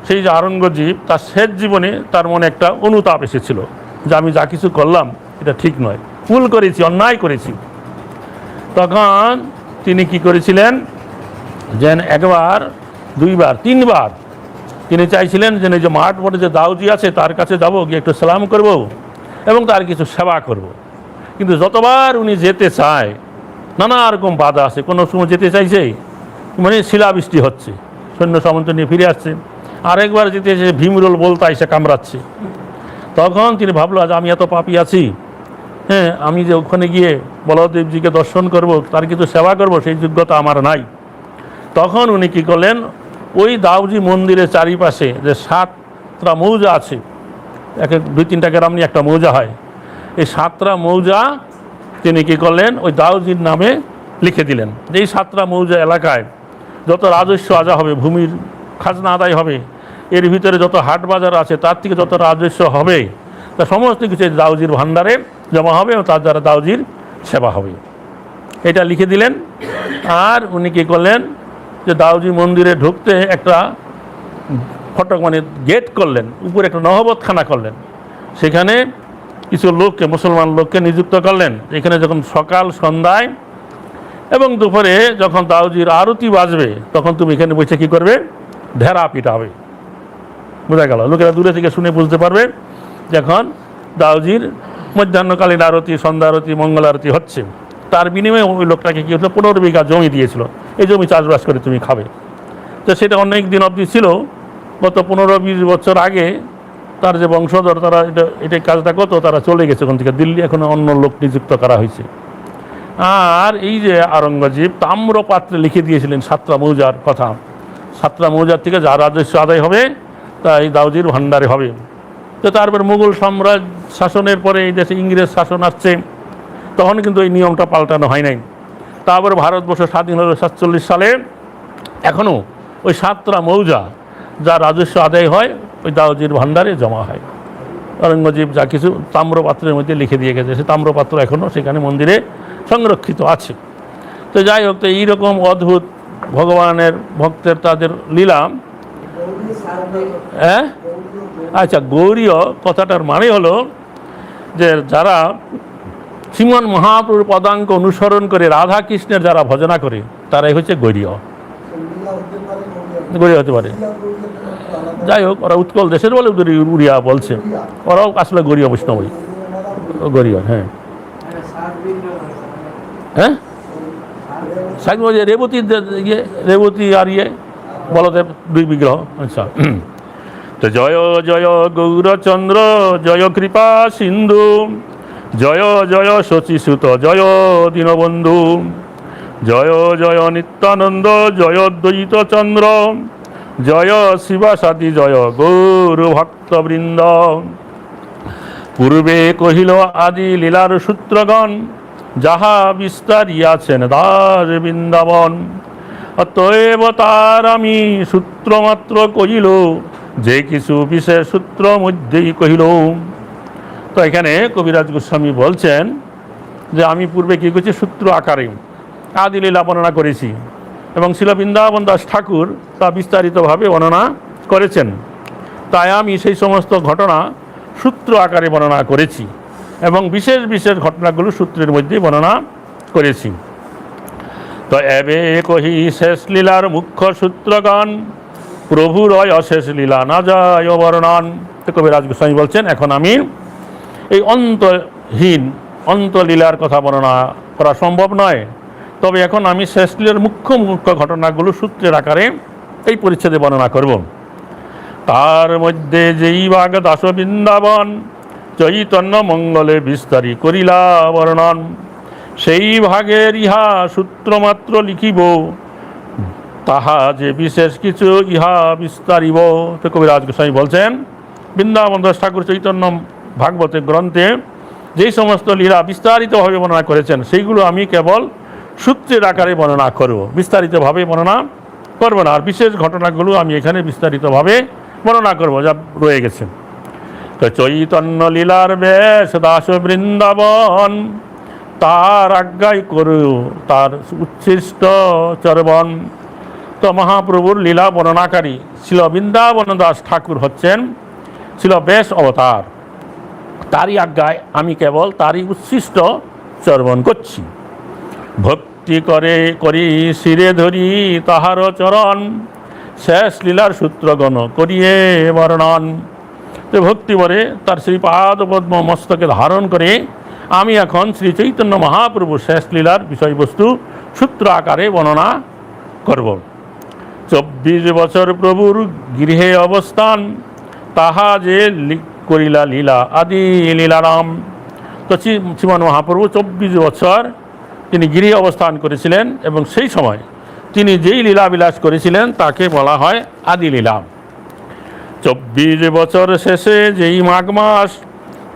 সেই যে আওরঙ্গজেব, তার শেষ জীবনে তার মনে একটা অনুতাপ এসেছিল যে আমি যা কিছু করলাম এটা ঠিক নয়, ভুল করেছি, অন্যায় করেছি। তখন তিনি কি করেছিলেন, যেন 1 বার 2 বার 3 বার তিনি চাইছিলেন যে এই যে মাঠ মঠে যে দাউজি আছে তার কাছে যাব, গিয়ে একটু সালাম করব এবং তার কিছু সেবা করব। কিন্তু যতবার উনি যেতে চায় নানা রকম বাধা আছে। কোনো সময় যেতে চাইছে মানে শিলাবৃষ্টি হচ্ছে, সৈন্য সামন্ত নিয়ে ফিরে আসছে। আরেকবার যেতে ভীমরোল বলতা এসে কামড়াচ্ছে। তখন তিনি ভাবলো যে আমি এত পাপী আছি, হ্যাঁ, আমি যে ওখানে গিয়ে বলদেবজিকে দর্শন করব, তার কিছু সেবা করব, সেই যোগ্যতা আমার নাই। তখন উনি কী করলেন, ওই দাউজি মন্দিরের চারিপাশে যে 7টা মৌজা আছে, এক এক 2-3টা গ্রাম নিয়ে একটা মৌজা হয়, এই 7টা মৌজা তিনি কী করলেন, ওই দাউজির নামে লিখে দিলেন যে এই 7টা মৌজা এলাকায় যত রাজস্ব আদা হবে, ভূমির খাজনা আদায় হবে, এর ভিতরে যত হাট বাজার আছে তার থেকে যত রাজস্ব হবে, তা সমস্ত কিছু দাউজির ভাণ্ডারে জমা হবে এবং তার দ্বারা দাউজির সেবা হবে, এটা লিখে দিলেন। আর উনি কী করলেন, যে দাউজি মন্দিরে ঢুকতে একটা ফটক মানে গেট করলেন, উপরে একটা নহবতখানা করলেন, সেখানে কিছু লোককে, মুসলমান লোককে নিযুক্ত করলেন। এখানে যখন সকাল সন্ধ্যায় এবং দুপুরে যখন দাউজির আরতি বাজবে, তখন তুমি এখানে বসে কী করবে, ঢেরা পিটাবে। বোঝা গেল, লোকেরা দূরে থেকে শুনে বুঝতে পারবে যখন দাউজির মধ্যাহ্নকালীন আরতি, সন্ধ্যা আরতি, মঙ্গল আরতি হচ্ছে। তার বিনিময়ে ওই লোকটাকে কী হচ্ছিল, 15 বিঘা জমি দিয়েছিল, এই জমি চাষবাস করে তুমি খাবে। তো সেটা অনেক দিন অবধি ছিল। গত 15-20 বছর আগে তার যে বংশধর, তারা এটা কাজটা করতো, তারা চলে গেছে ওখান থেকে দিল্লি, এখন অন্য লোক নিযুক্ত করা হয়েছে। আর এই যে আওরঙ্গজেব তাম্রপাত্রে লিখে দিয়েছিলেন 7টা মৌজার কথা, 7টা মৌজার থেকে যা রাজস্ব আদায় হবে তা এই দাউজির ভাণ্ডারে হবে। তো তারপর মুঘল সাম্রাজ্য শাসনের পরে এই দেশে ইংরেজ শাসন আসছে, তখন কিন্তু এই নিয়মটা পাল্টানো হয় নাই। তারপর ভারতবর্ষ স্বাধীন হলো 47 সালে, এখনও ওই 7টা মৌজা যা রাজস্ব আদায় হয় ওই দাউজির ভাণ্ডারে জমা হয়। আওরঙ্গজেব যা কিছু তাম্রপাত্রের মধ্যে লিখে দিয়ে গেছে, সে তাম্রপাত্র এখনও সেখানে মন্দিরে সংরক্ষিত আছে। তো যাই হোক, তো এইরকম অদ্ভুত ভগবানের ভক্তের তাদের লীলা। হ্যাঁ, আচ্ছা, গৌরীয় কথাটার মানে হলো যে যারা শ্রীমন মহাপ্রভুর পদাঙ্ক অনুসরণ করে রাধা কৃষ্ণের যারা ভজনা করে, তারাই হচ্ছে গৌরীয়। গৌরীয় হতে পারে, যাই হোক, ওরা উৎকল দেশের বলে উড়িয়া বলছে, ওরাও আসলে গৌরীয় বৈষ্ণবই, গৌরীয়। হ্যাঁ হ্যাঁ, রেবতী, রেবতী আর বলদেব 2 বিগ্রহ। আচ্ছা, তো জয় জয় গৌরচন্দ্র, জয় কৃপা সিন্ধু, জয় জয় শচীসুত, জয় দীনবন্ধু, জয় জয় নিত্যানন্দ, জয় দ্বৈত চন্দ্র, জয় শিবাসাদি, জয় গৌর ভক্তবৃন্দ। পূর্বে কহিল আদি লীলার সূত্রগণ, যাহা বিস্তারিয়াছেন দাস বৃন্দাবন, অতএব তার আমি সূত্রমাত্র কহিল, যে কিছু বিশেষ সূত্র মধ্যেই কহিল। তো এখানে কবিরাজ গোস্বামী বলছেন যে আমি পূর্বে কী করছি, সূত্র আকারে আদি লীলা বর্ণনা করেছি, এবং শ্রীল বৃন্দাবন দাস ঠাকুর তা বিস্তারিতভাবে বর্ণনা করেছেন। তাই আমি সেই সমস্ত ঘটনা সূত্র আকারে বর্ণনা করেছি, এবং বিশেষ বিশেষ ঘটনাগুলো সূত্রের মধ্যে বর্ণনা করেছি। তো এবে কহি শেষ লীলার মুখ্য সূত্রগণ, প্রভুর অশেষ লীলা না যায় বর্ণন। তো কবিরাজ গোস্বামী বলছেন, এখন আমি এই অন্তহীন অন্তলীলার কথা বর্ণনা করা সম্ভব নয়, তবে এখন আমি শেষ লীলার মুখ্য মুখ্য ঘটনাগুলো সূত্রের আকারে এই পরিচ্ছেদে বর্ণনা করব। তার মধ্যে যেই বাগ দাস বৃন্দাবন চৈতন্য মঙ্গলে বিস্তারী করিলা বর্ণন, সেই ভাগের ইহা সূত্রমাত্র লিখিব, তাহা যে বিশেষ কিছু ইহা বিস্তারিব। তো কবিরাজ গোস্বামী বলছেন, বৃন্দাবন দাস ঠাকুর চৈতন্য ভাগবতের গ্রন্থে যেই সমস্ত লীলা বিস্তারিতভাবে বর্ণনা করেছেন, সেইগুলো আমি কেবল সূত্রের আকারে বর্ণনা করব, বিস্তারিতভাবে বর্ণনা করব না। আর বিশেষ ঘটনাগুলো আমি এখানে বিস্তারিতভাবে বর্ণনা করব যা রয়ে গেছে। তো চৈতন্য লীলার বেশ দাস বৃন্দাবন, তার আজ্ঞাই করু তার উচ্ছিষ্ট চরবন। তো মহাপ্রভুর লীলা বর্ণনাকারী ছিল বৃন্দাবন দাস ঠাকুর হচ্ছেন ছিল বেশ অবতার, তারই আজ্ঞায় আমি কেবল তারই উচ্ছিষ্ট চর্বণ করছি। ভক্তি করে করি শিরে ধরি তাহার চরণ, শেষ লীলার সূত্রগণ করিয়ে বর্ণন। তো ভক্তি বলে তার শ্রীপাদ পদ্ম মস্তকে ধারণ করে আমি এখন শ্রী চৈতন্য মহাপ্রভু শেষ লীলার বিষয়বস্তু সূত্র আকারে বর্ণনা করব। 24 বছর প্রভুর গৃহে অবস্থান, তাহা যে করিলা লীলা আদি লীলারাম, তো শ্রীমান মহাপ্রভু 24 বছর তিনি গৃহে অবস্থান করেছিলেন এবং সেই সময় তিনি যেই লীলাবিলাস করেছিলেন তাকে বলা হয় আদি লীলা। 24 বছর শেষে যেই মাঘ মাস,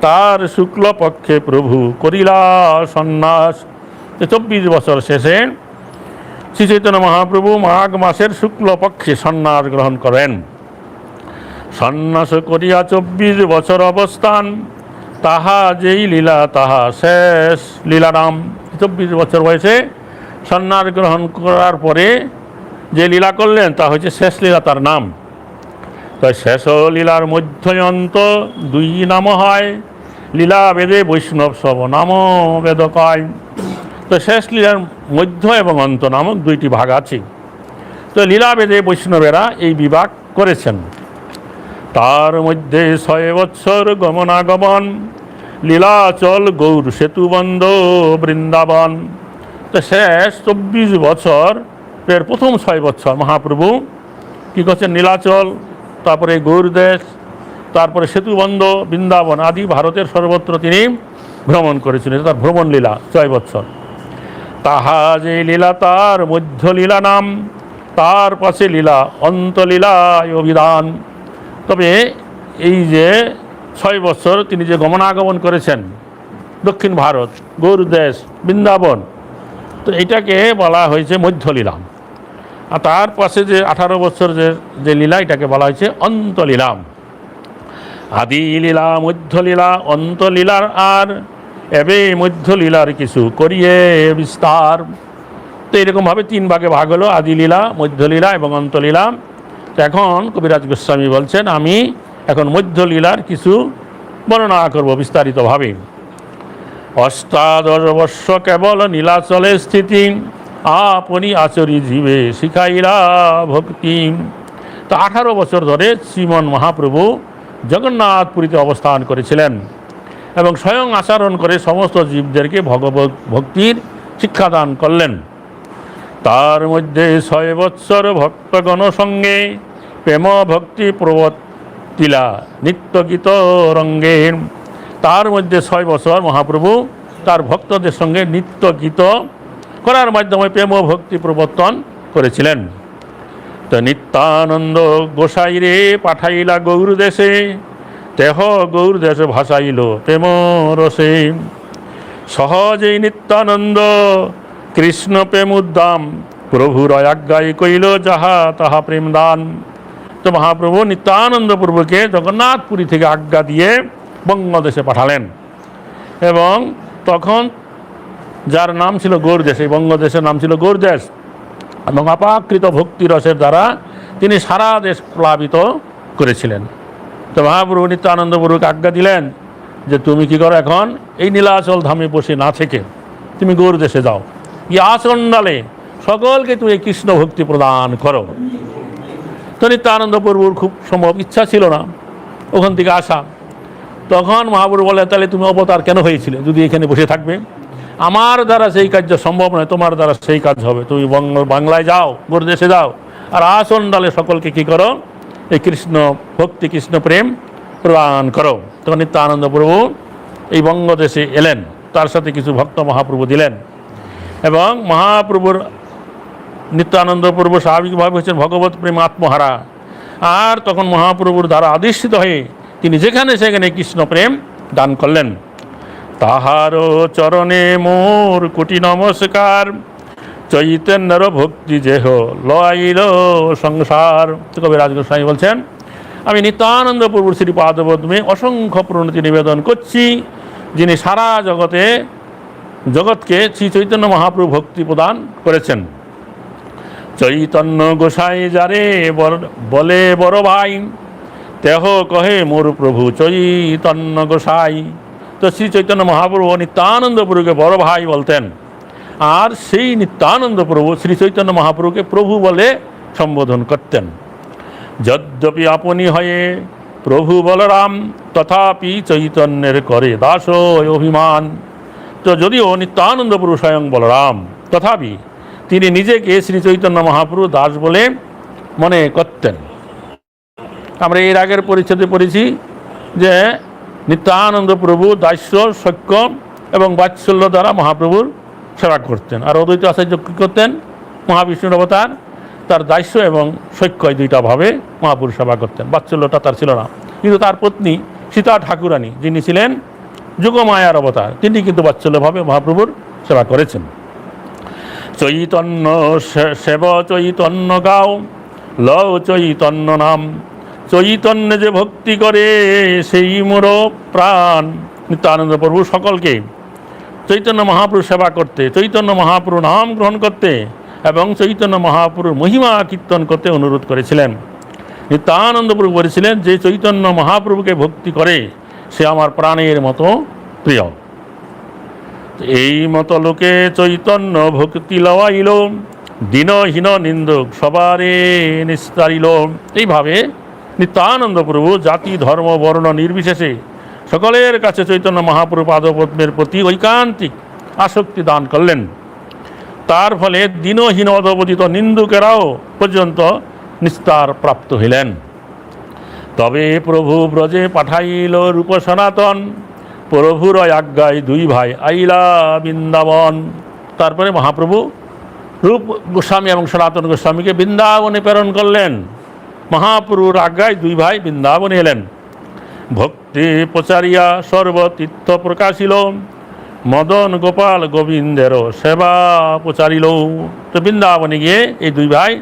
তার শুক্লপক্ষে প্রভু করিলা সন্ন্যাস। 24 বছর শেষে শ্রী চৈতন্য মহাপ্রভু মাঘ মাসের শুক্লপক্ষে সন্ন্যাস গ্রহণ করেন। সন্ন্যাস করিয়া 24 বছর অবস্থান, তাহা যেই লীলা তাহা শেষ লীলারাম। 24 বছর বয়সে সন্ন্যাস গ্রহণ করার পরে যে লীলা করলেন তা হচ্ছে শেষ লীলা, তার নাম। তো শেষ লীলার মধ্যয়ন্ত 2 নাম হয়, লীলা বেদে বৈষ্ণব সব নাম বেদ কয়। তো শেষ লীলার মধ্য এবং অন্ত নামক 2টি ভাগ আছে। তো লীলা বেদে বৈষ্ণবেরা এই বিভাগ করেছেন। তার মধ্যে 6 বৎসর গমনাগমন, লীলাচল গৌর সেতুবন্ধ বৃন্দাবন। তো শেষ 24 বছর এর প্রথম 6 বছর মহাপ্রভু কী করছেন? নীলাচল, তারপরে গৌরদেশ, তারপরে সেতুবন্ধ, বৃন্দাবন আদি ভারতের সর্বত্র তিনি ভ্রমণ করেছিলেন। তার ভ্রমণ লীলা 6 বছর। তাহা যে লীলা তার মধ্য লীলা নাম, তার পাশে লীলা অন্তলীলায় অভিধান। তবে এই যে 6 বছর তিনি যে গমনাগমন করেছেন দক্ষিণ ভারত, গৌরদেশ, বৃন্দাবন, তো এটাকে বলা হয়েছে মধ্যলীলা। আর তার পাশে যে 18 বছর যে লীলা, এটাকে বলা হয়েছে অন্তলীলা। আদি লীলা, মধ্যলীলা, অন্তলীলার আর এবে মধ্যলীলার কিছু করিয়ে বিস্তার। তো এরকমভাবে 3 ভাগে ভাগ হলো, আদি লীলা, মধ্যলীলা এবং অন্তলীলা। তো এখন কবিরাজ গোস্বামী বলছেন আমি এখন মধ্যলীলার কিছু বর্ণনা করব বিস্তারিতভাবে। 18 বর্ষ কেবল নীলাচলে স্থিতি, আপনি আচরি জীবে শিখাইলা ভক্তি। তো 18 বছর ধরে শ্রীমন মহাপ্রভু জগন্নাথপুরীতে অবস্থান করেছিলেন এবং স্বয়ং আচরণ করে সমস্ত জীবদেরকে ভগবত ভক্তির শিক্ষাদান করলেন। তার মধ্যে 6 বৎসর ভক্তগণ সঙ্গে প্রেম ভক্তি প্রবর্তিলা নিত্য গীত রঙ্গে। তার মধ্যে 6 বছর মহাপ্রভু তার ভক্তদের সঙ্গে নিত্য গীত করার মাধ্যমে প্রেম ভক্তি প্রবর্তন করেছিলেন। তো নিত্যানন্দ গোসাই রে পাঠাইলা গৌর দেশে, তেহ গৌর দেশে ভাসাইল প্রেম রসে। সহজেই নিত্যানন্দ কৃষ্ণ প্রেম উদ্দাম, প্রভুর আজ্ঞায় কইল যাহা তাহা প্রেম দান। তো মহাপ্রভু নিত্যানন্দ প্রভুকে জগন্নাথপুরী থেকে আজ্ঞা দিয়ে বঙ্গদেশে পাঠালেন এবং তখন যার নাম ছিল গৌরদেশ, এই বঙ্গদেশের নাম ছিল গৌরদেশ, এবং অপাকৃত ভক্তি রসের দ্বারা তিনি সারা দেশ প্লাবিত করেছিলেন। তো মহাপ্রভু নিত্যানন্দ প্রভুকে আজ্ঞা দিলেন যে তুমি কি করো, এখন এই নীলাচল ধামে বসে না থেকে তুমি গৌরদেশে যাও, এই আচণ্ডালে সকলকে তুমি কৃষ্ণ ভক্তি প্রদান করো। তো নিত্যানন্দ প্রভুর খুব সম্ভব ইচ্ছা ছিল না ওখান থেকে আসা। তখন মহাপ্রভু বলে তাহলে তুমি অবতার কেন হয়েছিলে যদি এখানে বসে থাকবে? আমার দ্বারা সেই কাজ সম্ভব নয়, তোমার দ্বারা সেই কাজ হবে। তুমি বাংলায় যাও, গৌরদেশে যাও, আর আচণ্ডালে সকলকে কি করো, এই কৃষ্ণ ভক্তি কৃষ্ণ প্রেম প্রদান করো। তখন নিত্যানন্দ প্রভু এই বঙ্গদেশে এলেন, তার সাথে কিছু ভক্ত মহাপ্রভু দিলেন এবং মহাপ্রভুর নিত্যানন্দ প্রভু স্বাভাবিকভাবে হচ্ছেন ভগবত প্রেম আত্মহারা। আর তখন মহাপ্রভুর দ্বারা আদিষ্টিত হয়ে তিনি যেখানে সেখানে কৃষ্ণ প্রেম দান করলেন। তাহার চরণে মোর কোটি নমস্কার, চৈতন্যর ভক্তি যেহ লইল সংসার। কবিরাজ গোস্বামী বলছেন আমি নিত্যানন্দ প্রভুর শ্রীপাদপদ্মে অসংখ্য প্রণতি নিবেদন করছি, যিনি সারা জগৎকে শ্রী চৈতন্য মহাপ্রভু ভক্তি প্রদান করেছেন। চৈতন্য গোসাই যারে বলে বড় ভাই, তেহ কহে মোর প্রভু চৈতন্য গোসাই। তো শ্রী চৈতন্য মহাপ্রভু নিত্যানন্দ প্রভুকে বড় ভাই বলতেন, আর সেই নিত্যানন্দ প্রভু শ্রী চৈতন্য মহাপ্রভুকে প্রভু বলে সম্বোধন করতেন। যদ্যপি আপনি হয়ে প্রভু বলরাম, তথাপি চৈতন্যের করে দাস অভিমান। তো যদিও নিত্যানন্দ প্রভু স্বয়ং বলরাম, তথাপি তিনি নিজেকে শ্রী চৈতন্য মহাপ্রভু দাস বলে মনে করতেন। আমরা এর আগের পরিচ্ছেদে পড়েছি যে নিত্যানন্দ প্রভু দাস্য, সখ্য এবং বাৎসল্য দ্বারা মহাপ্রভুর সেবা করতেন। আর অদ্বৈত আচার্য কী করতেন? মহাবিষ্ণুর অবতার, তার দাস্য এবং সখ্য এই দুইটা ভাবে মহাপুরুষ সেবা করতেন। বাৎসল্যটা তার ছিল না। কিন্তু তার পত্নী সীতা ঠাকুরানী, যিনি ছিলেন যোগমায়ার অবতার, তিনি কিন্তু বাৎসল্যভাবে মহাপ্রভুর সেবা করেছেন। চৈতন্য সেব চৈতন্য গাও, লও চৈতন্য নাম, চৈতন্যে যে ভক্তি করে সেই মোর প্রাণ। নিত্যানন্দ প্রভু সকলকে চৈতন্য মহাপ্রভু সেবা করতে, চৈতন্য মহাপ্রভু নাম গ্রহণ করতে এবং চৈতন্য মহাপ্রভুর মহিমা কীর্তন করতে অনুরোধ করেছিলেন। নিত্যানন্দ প্রভু বলেছিলেন, যে চৈতন্য মহাপ্রভুকে ভক্তি করে সে আমার প্রাণের মতো প্রিয়। এই মতো লোকে চৈতন্য ভক্তি লওয়াইল, দীনহীন নিন্দুক সবারে নিস্তারিল। এইভাবে নিত্যানন্দ প্রভু জাতি ধর্ম বর্ণ নির্বিশেষে সকলের কাছে চৈতন্য মহাপ্রভু পাদপদ্মের প্রতি ঐকান্তিক আসক্তি দান করলেন। তার ফলে দীনহীন অধপতিত নিন্দুকেরাও পর্যন্ত নিস্তার প্রাপ্ত হইলেন। তবে প্রভু ব্রজে পাঠাইল রূপ সনাতন, প্রভুর আজ্ঞায় দুই ভাই আইলা বৃন্দাবন। তারপরে মহাপ্রভু রূপ গোস্বামী এবং সনাতন গোস্বামীকে বৃন্দাবনে প্রেরণ করলেন। মহাপ্রভুর আজ্ঞায় দুই ভাই বৃন্দাবনে এলেন। ভক্তি প্রচারিয়া সর্বতীর্থ প্রকাশিল, মদন গোপাল গোবিন্দের সেবা প্রচারিল। তো বৃন্দাবনে গিয়ে এই দুই ভাই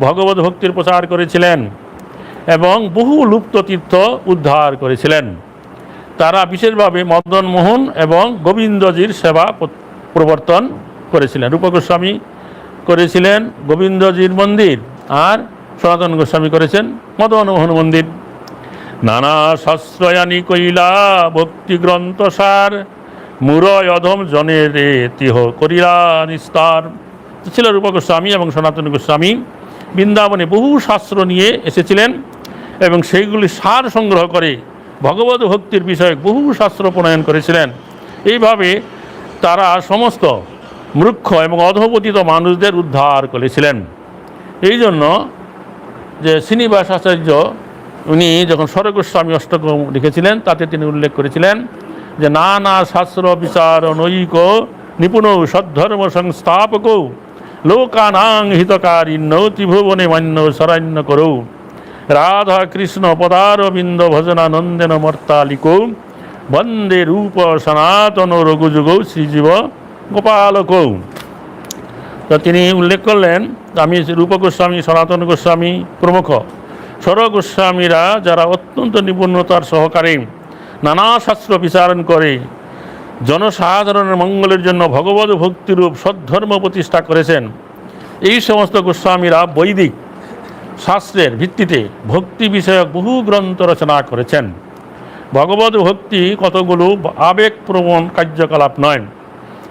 ভগবত ভক্তির প্রচার করেছিলেন এবং বহু লুপ্ত তীর্থ উদ্ধার করেছিলেন। তারা বিশেষভাবে মদন মোহন এবং গোবিন্দজির সেবা প্রবর্তন করেছিলেন। রূপ গোস্বামী করেছিলেন গোবিন্দজির মন্দির, আর সনাতন গোস্বামী করেছেন মদন মোহন মন্দির। নানা শাস্ত্রয়ানি কইলা ভক্তি গ্রন্থ সার, মূরয় অধম জনের তিহ করিলা নিস্তার। ছিল রূপ গোস্বামী এবং সনাতন গোস্বামী বৃন্দাবনে বহু শাস্ত্র নিয়ে এসেছিলেন এবং সেইগুলি সার সংগ্রহ করে ভগবত ভক্তির বিষয়ে বহু শাস্ত্র প্রণয়ন করেছিলেন। এইভাবে তারা সমস্ত মূর্খ এবং অধপতিত মানুষদের উদ্ধার করেছিলেন। এই জন্য যে শ্রীনিবাস আচার্য উনি যখন স্বরগোস্বামী অষ্টকম লিখেছিলেন, তাতে তিনি উল্লেখ করেছিলেন যে নানা শাস্ত্র বিচার নৈক নিপুণ সদ্ধর্ম সংস্থাপক লোকানাং হিতকারিণ্য ত্রিভুবনে মান্য শরণ্য করৌ, রাধা কৃষ্ণ পদারবিন্দ ভজনানন্দেন মর্তালিক, বন্দে রূপ সনাতন রঘুযুগ শ্রীজীব গোপালক। তো তিনি উল্লেখ করলেন, আমি রূপ গোস্বামী, সনাতন গোস্বামী প্রমুখ স্বর গোস্বামীরা যারা অত্যন্ত নিপুণতার সহকারে নানা শাস্ত্র বিচারণ করে জনসাধারণের মঙ্গলের জন্য ভগবত ভক্তিরূপ সদ্ধর্ম প্রতিষ্ঠা করেছেন, এই সমস্ত গোস্বামীরা বৈদিক শাস্ত্রের ভিত্তিতে ভক্তি বিষয়ক বহু গ্রন্থ রচনা করেছেন। ভগবত ভক্তি কতগুলো আবেগপ্রবণ কার্যকলাপ নয়,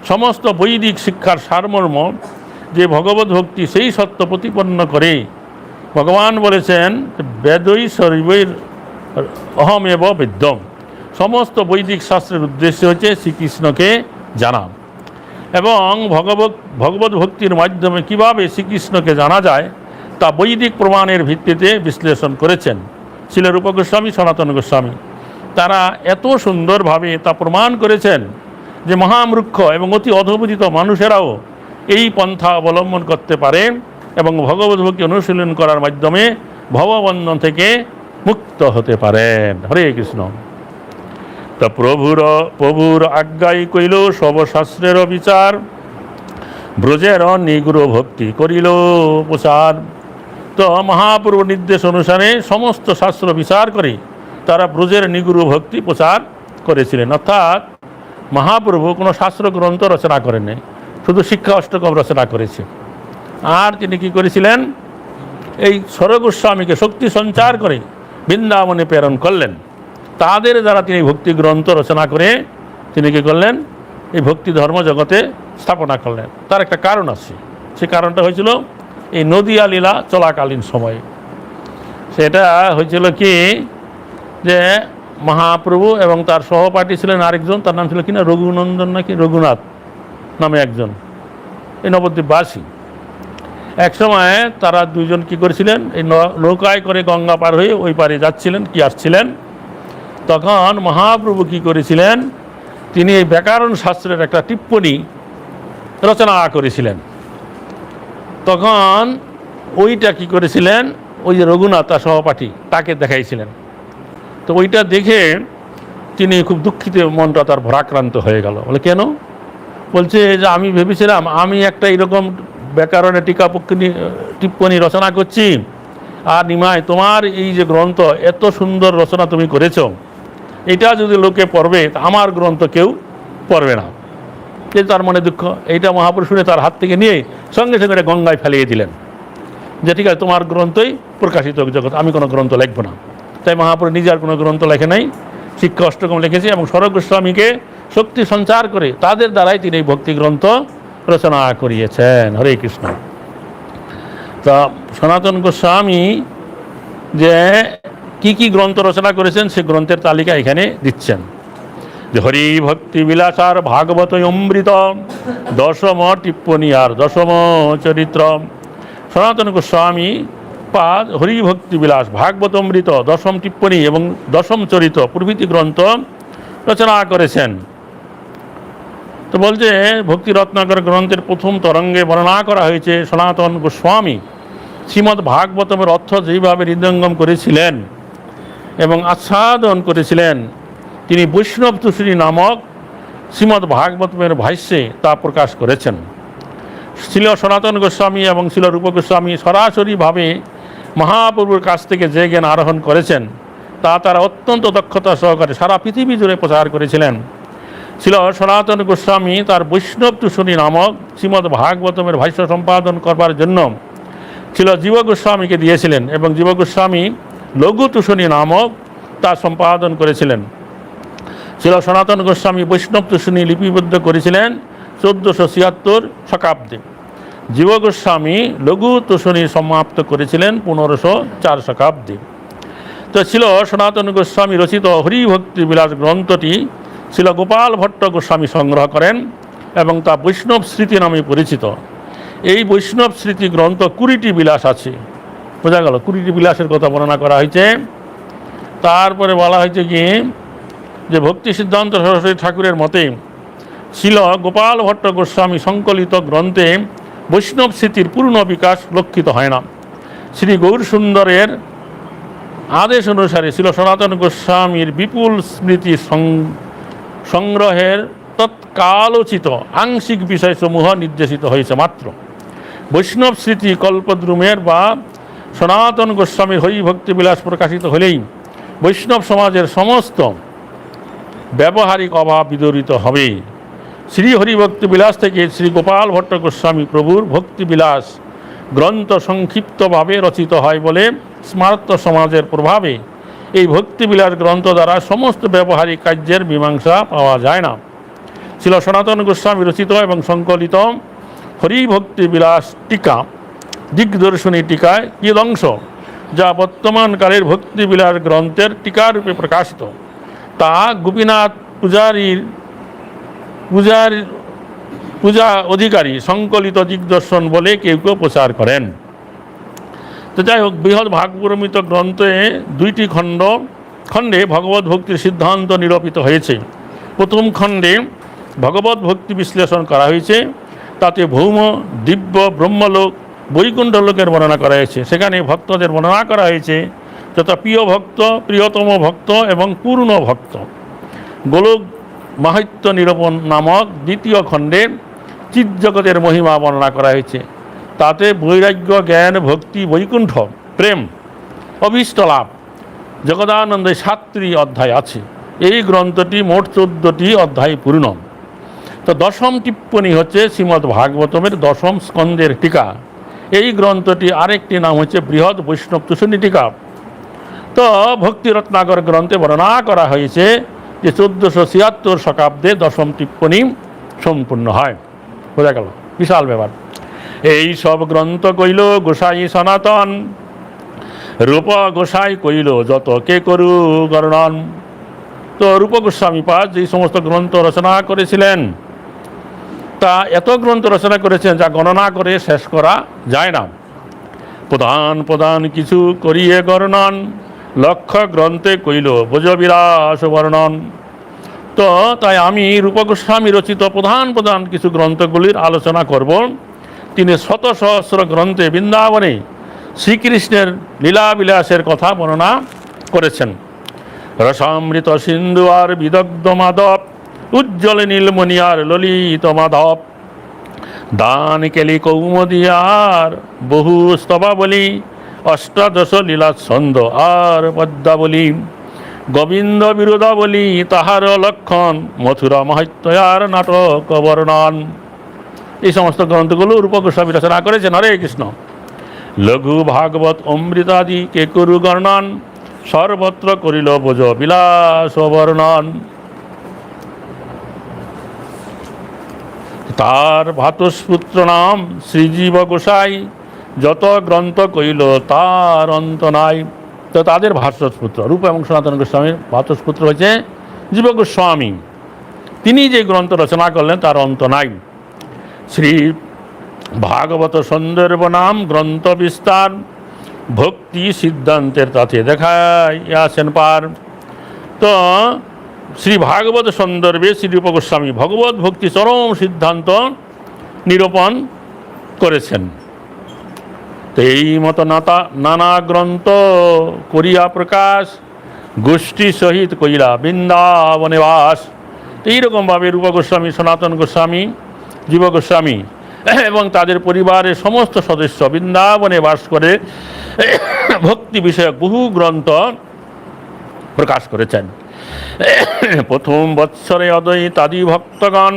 সমস্ত বৈদিক শিক্ষার সারমর্ম যে ভগবত ভক্তি সেই সত্য প্রতিপন্ন করে। ভগবান বলেছেন বেদই সর্বৈর অহমেব বিদ্যম। সমস্ত বৈদিক শাস্ত্রের উদ্দেশ্য হচ্ছে শ্রীকৃষ্ণকে জানা এবং ভগবত ভক্তির মাধ্যমে কিভাবে শ্রীকৃষ্ণকে জানা যায় তা বৈদিক প্রমাণের ভিত্তিতে বিশ্লেষণ করেছেন শ্রীল রূপ গোস্বামী, সনাতন গোস্বামী। তারা এত সুন্দরভাবে তা প্রমাণ করেছেন যে মহামূর্খ এবং অতি অধপতিত মানুষেরাও এই পন্থা অবলম্বন করতে পারে এবং ভগবত ভক্তি অনুশীলন করার মাধ্যমে ভববন্ধন থেকে মুক্ত হতে পারেন। হরে কৃষ্ণ। তা প্রভুর আজ্ঞাই কইল সর্বশাস্ত্রের বিচার, ব্রজের নিগুড় ভক্তি করিল প্রচার। তো মহাপ্রভুর নির্দেশ অনুসারে সমস্ত শাস্ত্র বিচার করে তারা ব্রজের নিগুড় ভক্তি প্রচার করেছিলেন। অর্থাৎ মহাপ্রভু কোনো শাস্ত্র গ্রন্থ রচনা করেননি, শুধু শিক্ষা অষ্টকম রচনা করেছে। আর তিনি কি করেছিলেন? এই স্বরগোস্বামীকে শক্তি সঞ্চার করে বৃন্দাবনে প্রেরণ করলেন। তাদের দ্বারা তিনি ভক্তি গ্রন্থ রচনা করে তিনি কী করলেন? এই ভক্তি ধর্ম জগতে স্থাপনা করলেন। তার একটা কারণ আছে, সে কারণটা হয়েছিল এই নদিয়া লীলা চলাকালীন সময়ে। সেটা হয়েছিল কি যে মহাপ্রভু এবং তার সহপাঠী ছিলেন আরেকজন, তার নাম ছিল কিনা রঘুনন্দন নাকি রঘুনাথ নামে একজন, এই নবদ্বীপবাসী। এক সময় তারা দুইজন কি করেছিলেন, এই নৌকায় করে গঙ্গা পার হয়ে ওই পারে যাচ্ছিলেন কি আসছিলেন। তখন মহাপ্রভু কী করেছিলেন, তিনি এই ব্যাকরণ শাস্ত্রের একটা টিপ্পনী রচনা করেছিলেন। তখন ওইটা কি করেছিলেন, ওই যে রঘুনাথ তার সহপাঠী তাকে দেখাইছিলেন। তো ওইটা দেখে তিনি খুব দুঃখিত, মনটা তার ভরাক্রান্ত হয়ে গেল। বলে কেন? বলছে যে আমি ভেবেছিলাম আমি একটা এরকম ব্যাকরণে টিপ্পনী রচনা করছি, আর নিমাই তোমার এই যে গ্রন্থ এত সুন্দর রচনা তুমি করেছো, এটা যদি লোকে পড়বে আমার গ্রন্থ কেউ পড়বে না। এই তার মনে দুঃখ। এইটা মহাপুরুষ শুনে তার হাত থেকে নিয়ে সঙ্গে সঙ্গে এটা গঙ্গায় ফেলিয়ে দিলেন, যে ঠিক আছে তোমার গ্রন্থই প্রকাশিত জগৎ, আমি কোনো গ্রন্থ লিখব না। তাই মহাপুরুষ নিজে আর কোনো গ্রন্থ লেখে নাই, শিক্ষা অষ্টকম লিখেছে এবং স্বরূপ গোস্বামীকে শক্তি সঞ্চার করে তাদের দ্বারাই তিনি এই ভক্তি গ্রন্থ রচনা করিয়েছেন। হরে কৃষ্ণ। তা সনাতন গোস্বামী যে কি গ্রন্থ রচনা করেছেন সে গ্রন্থের তালিকা এখানে দিচ্ছেন। যে হরি ভক্তি বিলাসার ভাগবত অমৃত দশম টিপ্পণী আর দশম চরিত্র। সনাতন গোস্বামী পাদ হরি ভক্তি বিলাস, ভাগবত অমৃত, দশম টিপ্পণী এবং দশম চরিত্র প্রভৃতি গ্রন্থ রচনা করেছেন। তো বলছে ভক্তি রত্নাকর গ্রন্থের প্রথম তরঙ্গে বর্ণনা করা হয়েছে সনাতন গোস্বামী শ্রীমদ্ ভাগবতমের অর্থ যেইভাবে হৃদয়ঙ্গম করেছিলেন এবং আচ্ছাদন করেছিলেন, তিনি বৈষ্ণব তুষরী নামক শ্রীমদ্ ভাগবতমের ভাষ্যে তা প্রকাশ করেছেন। শিল সনাতন গোস্বামী এবং শিল রূপ গোস্বামী সরাসরিভাবে মহাপ্রভুর কাছ থেকে যে জ্ঞান আরোহণ করেছেন তা তারা অত্যন্ত দক্ষতা সহকারে সারা পৃথিবী জুড়ে প্রচার করেছিলেন। শিল সনাতন গোস্বামী তার বৈষ্ণব তুষরী নামক শ্রীমদ্ ভাগবতমের ভাষ্য সম্পাদন করবার জন্য শিল জীব গোস্বামীকে দিয়েছিলেন এবং জীব গোস্বামী লঘু তুষরী নামক তা সম্পাদন করেছিলেন। শিল সনাতন গোস্বামী বৈষ্ণব তুষনী লিপিবদ্ধ করেছিলেন 1476 শতাব্দে। জীব গোস্বামী লঘু তুষনী সমাপ্ত করেছিলেন 1504 শতাব্দে। তো ছিল সনাতন গোস্বামী রচিত হরিভক্তি বিলাস গ্রন্থটি ছিল গোপাল ভট্ট গোস্বামী সংগ্রহ করেন এবং তা বৈষ্ণব স্মৃতি নামে পরিচিত। এই বৈষ্ণব স্মৃতি গ্রন্থ 20টি বিলাস আছে। বোঝা গেল, 20টি বিলাসের কথা বর্ণনা করা হয়েছে। তারপরে বলা হয়েছে কি যে ভক্তি সিদ্ধান্ত সরস্বতী ঠাকুরের মতে ছিল গোপাল ভট্ট গোস্বামী সংকলিত গ্রন্থে বৈষ্ণব স্মৃতির পূর্ণ বিকাশ লক্ষিত হয় না। শ্রী গৌর সুন্দরের আদেশ অনুসারে ছিল সনাতন গোস্বামীর বিপুল স্মৃতি সংগ্রহের তৎকালোচিত আংশিক বিষয়সমূহ নির্দেশিত হয়েছে মাত্র। বৈষ্ণব স্মৃতি কল্পদ্রুমের বা সনাতন গোস্বামীর হরিভক্তি বিলাস প্রকাশিত হলেই বৈষ্ণব সমাজের সমস্ত ব্যবহারিক অভাব বিদরিত হবে। শ্রী হরিভক্তি বিলাস থেকে শ্রী গোপাল ভট্ট গোস্বামী প্রভুর ভক্তিবিলাস গ্রন্থ সংক্ষিপ্তভাবে রচিত হয় বলে স্মার্ত সমাজের প্রভাবে এই ভক্তিবিলাস গ্রন্থ দ্বারা সমস্ত ব্যবহারিক কার্যের মীমাংসা পাওয়া যায় না। ছিল সনাতন গোস্বামী রচিত এবং সংকলিত হরিভক্তি বিলাস টিকা দিগ্দর্শনী টিকায় কি অংশ যা বর্তমানকালের ভক্তিবিলাস গ্রন্থের টিকারূপে প্রকাশিত, তা গোপীনাথ পূজা অধিকারী সংকলিত দিগ্দর্শন বলে কেউ কেউ প্রচার করেন। তো যাই হোক, বৃহৎ ভাগবতমিত গ্রন্থে 2টি খণ্ডে ভগবত ভক্তির সিদ্ধান্ত নিরূপিত হয়েছে। প্রথম খণ্ডে ভগবত ভক্তি বিশ্লেষণ করা হয়েছে, তাতে ভৌম, দিব্য, ব্রহ্মলোক, বৈকুণ্ঠ লোকের বর্ণনা করা হয়েছে। সেখানে ভক্তদের বর্ণনা করা হয়েছে যথা প্রিয় ভক্ত, প্রিয়তম ভক্ত এবং পূর্ণ ভক্ত। গোলক মাহাত্ম্য নিরূপণ নামক দ্বিতীয় খণ্ডে চিৎজগতের মহিমা বর্ণনা করা হয়েছে। তাতে বৈরাগ্য, জ্ঞান, ভক্তি, বৈকুণ্ঠ, প্রেম, অভীষ্ট লাভ, জগদানন্দে 7টি অধ্যায় আছে। এই গ্রন্থটি মোট 14টি অধ্যায় পূর্ণ। তো দশম টিপ্পণী হচ্ছে শ্রীমদ্ ভাগবতমের দশম স্কন্ধের টিকা। এই গ্রন্থটি আরেকটি নাম হচ্ছে বৃহৎ বৈষ্ণব তুষনী টিকা। তো ভক্তি রত্নাকর গ্রন্থে বর্ণনা করা হয়েছে যে 1476 শতাব্দে দশম টিপ্পণী সম্পূর্ণ হয়। বোঝা গেল, বিশাল ব্যাপার। এই সব গ্রন্থ কইল গোসাই সনাতন, রূপ গোসাই কইল যত কে করু গণন। তো রূপ গোস্বামী পাদ যেই সমস্ত গ্রন্থ রচনা করেছিলেন তা এত গ্রন্থ রচনা করেছেন যা গণনা করে শেষ করা যায় না। প্রধান প্রধান কিছু করিয়ে গণন লক্ষ্য গ্রন্থে কইল ব্রজবিলাস বর্ণন। তো তাই আমি রূপ গোস্বামী রচিত প্রধান প্রধান কিছু গ্রন্থগুলির আলোচনা করব। তিনি শত সহস্র গ্রন্থে বৃন্দাবনে শ্রীকৃষ্ণের লীলাবিলাসের কথা বর্ণনা করেছেন। রসামৃত সিন্ধু আর বিদগ্ধ মাধব, উজ্জ্বল নীলমণি আর ললিত মাধব, দান কেলি কৌমদি আর বহু স্তবাবলী, অষ্টাদশ লীলা ছন্দ আর পদ্মাবলী, গোবিন্দ বিরোধাবলী তাহার লক্ষণ, মথুরা মহাত্ময়ার নাটক বর্ণন। এই সমস্ত গ্রন্থগুলো রূপ গোস্বামী রচনা করেছেন। হরে কৃষ্ণ। লঘু ভাগবত অমৃতাদি কে করু গণন, সর্বত্র করিল ব্রজ বিলাস বর্ণন। তার ভাতস্পুত্র নাম শ্রীজীব গোসাই, যত গ্রন্থ কইল তার অন্ত নাই। তো তাদের ভাতস্পুত্র রূপ এবং সনাতন গোস্বামীর ভাতস্পুত্র হচ্ছে জীব গোস্বামী। তিনি যে গ্রন্থ রচনা করলেন তার অন্ত নাই। শ্রী ভাগবত সন্দর্ভ নাম গ্রন্থ বিস্তার, ভক্তি সিদ্ধান্তের তাতে দেখাইয়াছেন পার। তো শ্রী ভাগবত সন্দর্ভে শ্রী রূপ গোস্বামী ভগবত ভক্তি চরম সিদ্ধান্ত নিরূপণ করেছেন। তো এই মতো নানা গ্রন্থ করিয়া প্রকাশ, গোষ্ঠী সহিত কইরা বৃন্দাবনে বাস। এইরকমভাবে রূপ গোস্বামী, সনাতন গোস্বামী, জীব গোস্বামী এবং তাদের পরিবারের সমস্ত সদস্য বৃন্দাবনে বাস করে ভক্তি বিষয়ক বহু গ্রন্থ প্রকাশ করেছেন। প্রথম বৎসরে অদ্বৈতাদি ভক্তগণ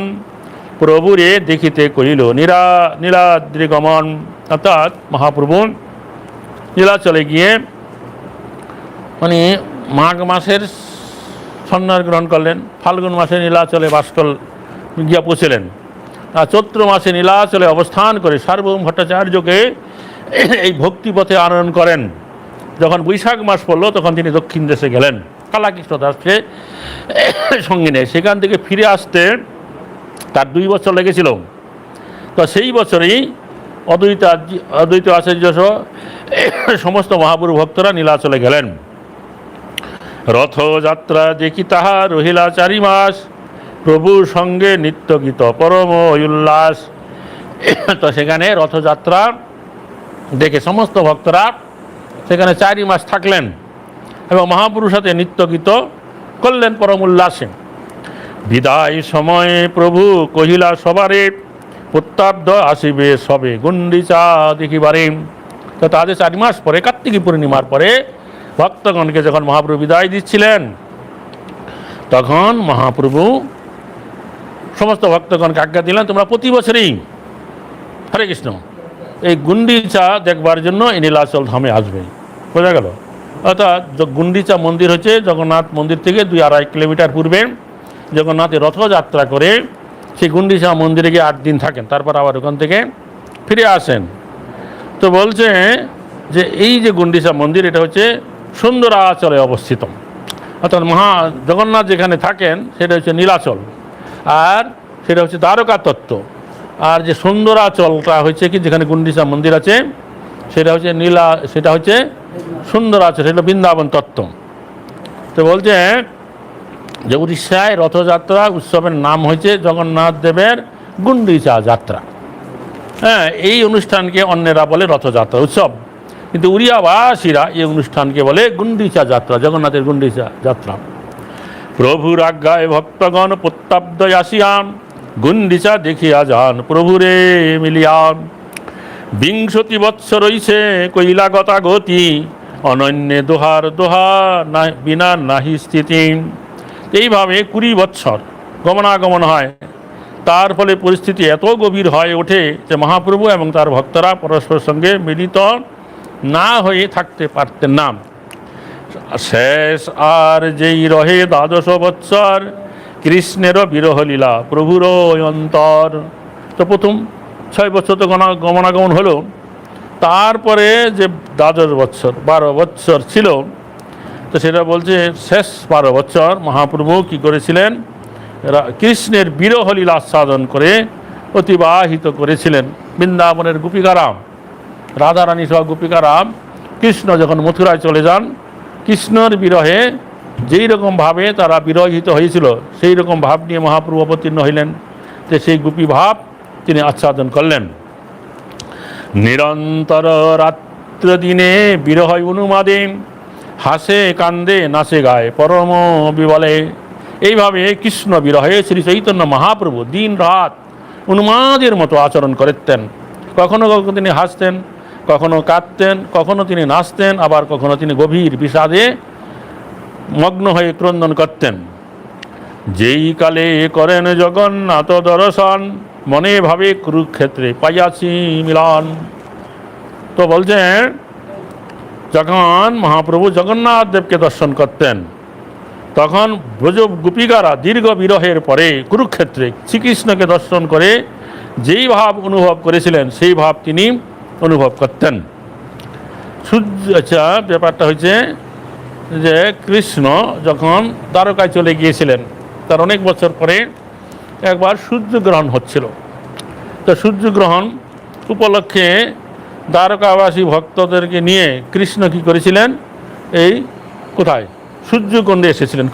প্রভুরে দেখিতে কহিল নীলাদ্রিগমন। অর্থাৎ মহাপ্রভু নীলাচলে গিয়ে মাঘ মাসের সন্ন্যাস গ্রহণ করলেন, ফাল্গুন মাসে নীলাচলে বাস গিয়া পৌঁছলেন, আর চৈত্র মাসে নীলাচলে অবস্থান করে সার্বভৌম ভট্টাচার্যকে এই ভক্তিপথে আনয়ন করেন। যখন বৈশাখ মাস পড়ল তখন তিনি দক্ষিণ দেশে গেলেন, কালাকৃষ্ণ দাসকে সঙ্গে নেয়। সেখান থেকে ফিরে আসতে তার 2 বছর লেগেছিল। তো সেই বছরেই অদ্বৈত আচার্য সহ সমস্ত মহাপুরু ভক্তরা নীলাচলে গেলেন। রথযাত্রা দেখি তাহা রহিলা 4 মাস, প্রভুর সঙ্গে নিত্য গীত পরম উল্লাস। তো সেখানে রথযাত্রা দেখে সমস্ত ভক্তরা সেখানে 4 মাস থাকলেন এবং মহাপুরুর সাথে নিত্য গীত করলেন পরম উল্লাসে। বিদায় সময়ে প্রভু কহিলা সবারে, প্রত্যাব্দ আসিবে সবে গুন্ডিচা দেখিবারে। তো তাদের 4 মাস পরে কার্তিকী পূর্ণিমার পরে ভক্তগণকে যখন মহাপ্রভু বিদায় দিচ্ছিলেন, তখন মহাপ্রভু সমস্ত ভক্তগণকে আজ্ঞা দিলেন, তোমরা প্রতি বছরই হরে কৃষ্ণ এই গুন্ডিচা দেখবার জন্য এই নীলাচল ধামে আসবে। বোঝা গেল? অর্থাৎ গুন্ডিচা মন্দির হচ্ছে জগন্নাথ মন্দির থেকে 2-2.5 কিলোমিটার পূর্বে। জগন্নাথের রথযাত্রা করে সেই গুন্ডিচা মন্দিরে গিয়ে 8 দিন থাকেন, তারপর আবার ওখান থেকে ফিরে আসেন। তো বলছে যে এই যে গুন্ডিচা মন্দির, এটা হচ্ছে সুন্দরাচলে অবস্থিত। অর্থাৎ জগন্নাথ যেখানে থাকেন সেটা হচ্ছে নীলাচল, আর সেটা হচ্ছে দ্বারকা তত্ত্ব। আর যে সুন্দরাচলটা হচ্ছে কি, যেখানে গুন্ডিচা মন্দির আছে সেটা হচ্ছে সুন্দরাচল, সেটা বৃন্দাবন তত্ত্ব। তো বলছে যে উড়িষ্যায় রথযাত্রা উৎসবের নাম হয়েছে জগন্নাথ দেবের গুন্ডিচা যাত্রা। হ্যাঁ, এই অনুষ্ঠানকে অন্যেরা বলে রথযাত্রা উৎসব, কিন্তু উড়িয়াবাসীরা এই অনুষ্ঠানকে বলে গুন্ডিচা যাত্রা, জগন্নাথের গুন্ডিচা যাত্রা। প্রভুর আজ্ঞায় ভক্তগণ প্রত্যাব্দ আসিয়াম, গুন্ডিচা দেখিয়া যান প্রভুরে মিলিয়াম। 20 বৎসর রইছে কইলা গতাগতি, অনন্যে দোহা বিনা নাহি স্থিতি। এইভাবে 20 বৎসর গমনাগমন হয়। তার ফলে পরিস্থিতি এত গভীর হয়ে ওঠে যে মহাপ্রভু এবং তার ভক্তরা পরস্পর সঙ্গে মিলিত না হয়ে থাকতে পারতেন না। শেষ আর যেই রহে 12 বৎসর, কৃষ্ণেরও বিরহ লীলা প্রভুর অন্তর। তো প্রথম 6 বছর তো গমনাগমন হলো, তারপরে যে 12 বৎসর 12 বৎসর ছিল, তো সেটা বলছে শেষ 12 বৎসর মহাপ্রভু কি করেছিলেন, কৃষ্ণের বিরহ লীলা আস্বাদন করে অতিবাহিত করেছিলেন। বৃন্দাবনের গোপিকারাম, রাধারানী সহ গোপিকারাম, কৃষ্ণ যখন মথুরায় চলে যান কৃষ্ণর বিরহে যেই রকমভাবে তারা বিরহিত হয়েছিল সেই রকম ভাব নিয়ে মহাপ্রভু অবতীর্ণ হইলেন। যে সেই গোপী ভাব তিনি আচ্ছাদন করলেন। নিরন্তর রাত্র দিনে বিরহ অনুমাদে হাসে কান্দে নাচে গায় পরম বিবলে। এইভাবে কৃষ্ণ বিরহে শ্রী চৈতন্য মহাপ্রভু দিন রাত উন্মাদের মতো আচরণ করতেন। কখনো কখনো তিনি হাসতেন, কখনো কাঁদতেন, কখনো তিনি নাচতেন, আবার কখনো তিনি গভীর বিষাদে মগ্ন হয়ে ক্রন্দন করতেন। যেই কালে করেন জগন্নাথ দর্শন মনে ভাবে কুরুক্ষেত্রে পাইয়াছি মিলন। তো বলছেন যখন মহাপ্রভু জগন্নাথ দেবকে দর্শন করতেন তখন ব্রজ গোপিকারা দীর্ঘ বিরহের পরে কুরুক্ষেত্রে শ্রীকৃষ্ণকে দর্শন করে যেই ভাব অনুভব করেছিলেন সেই ভাব তিনি অনুভব করতেন। আচ্ছা, ব্যাপারটা হচ্ছে যে কৃষ্ণ যখন দ্বারকায় চলে গিয়েছিলেন তার অনেক বছর পরে একবার সূর্যগ্রহণ হচ্ছিল। তো সূর্যগ্রহণ উপলক্ষে দ্বারকাবাসী ভক্তদেরকে নিয়ে কৃষ্ণ কী করেছিলেন, এই কোথায় সূর্যকুণ্ডে এসেছিলেন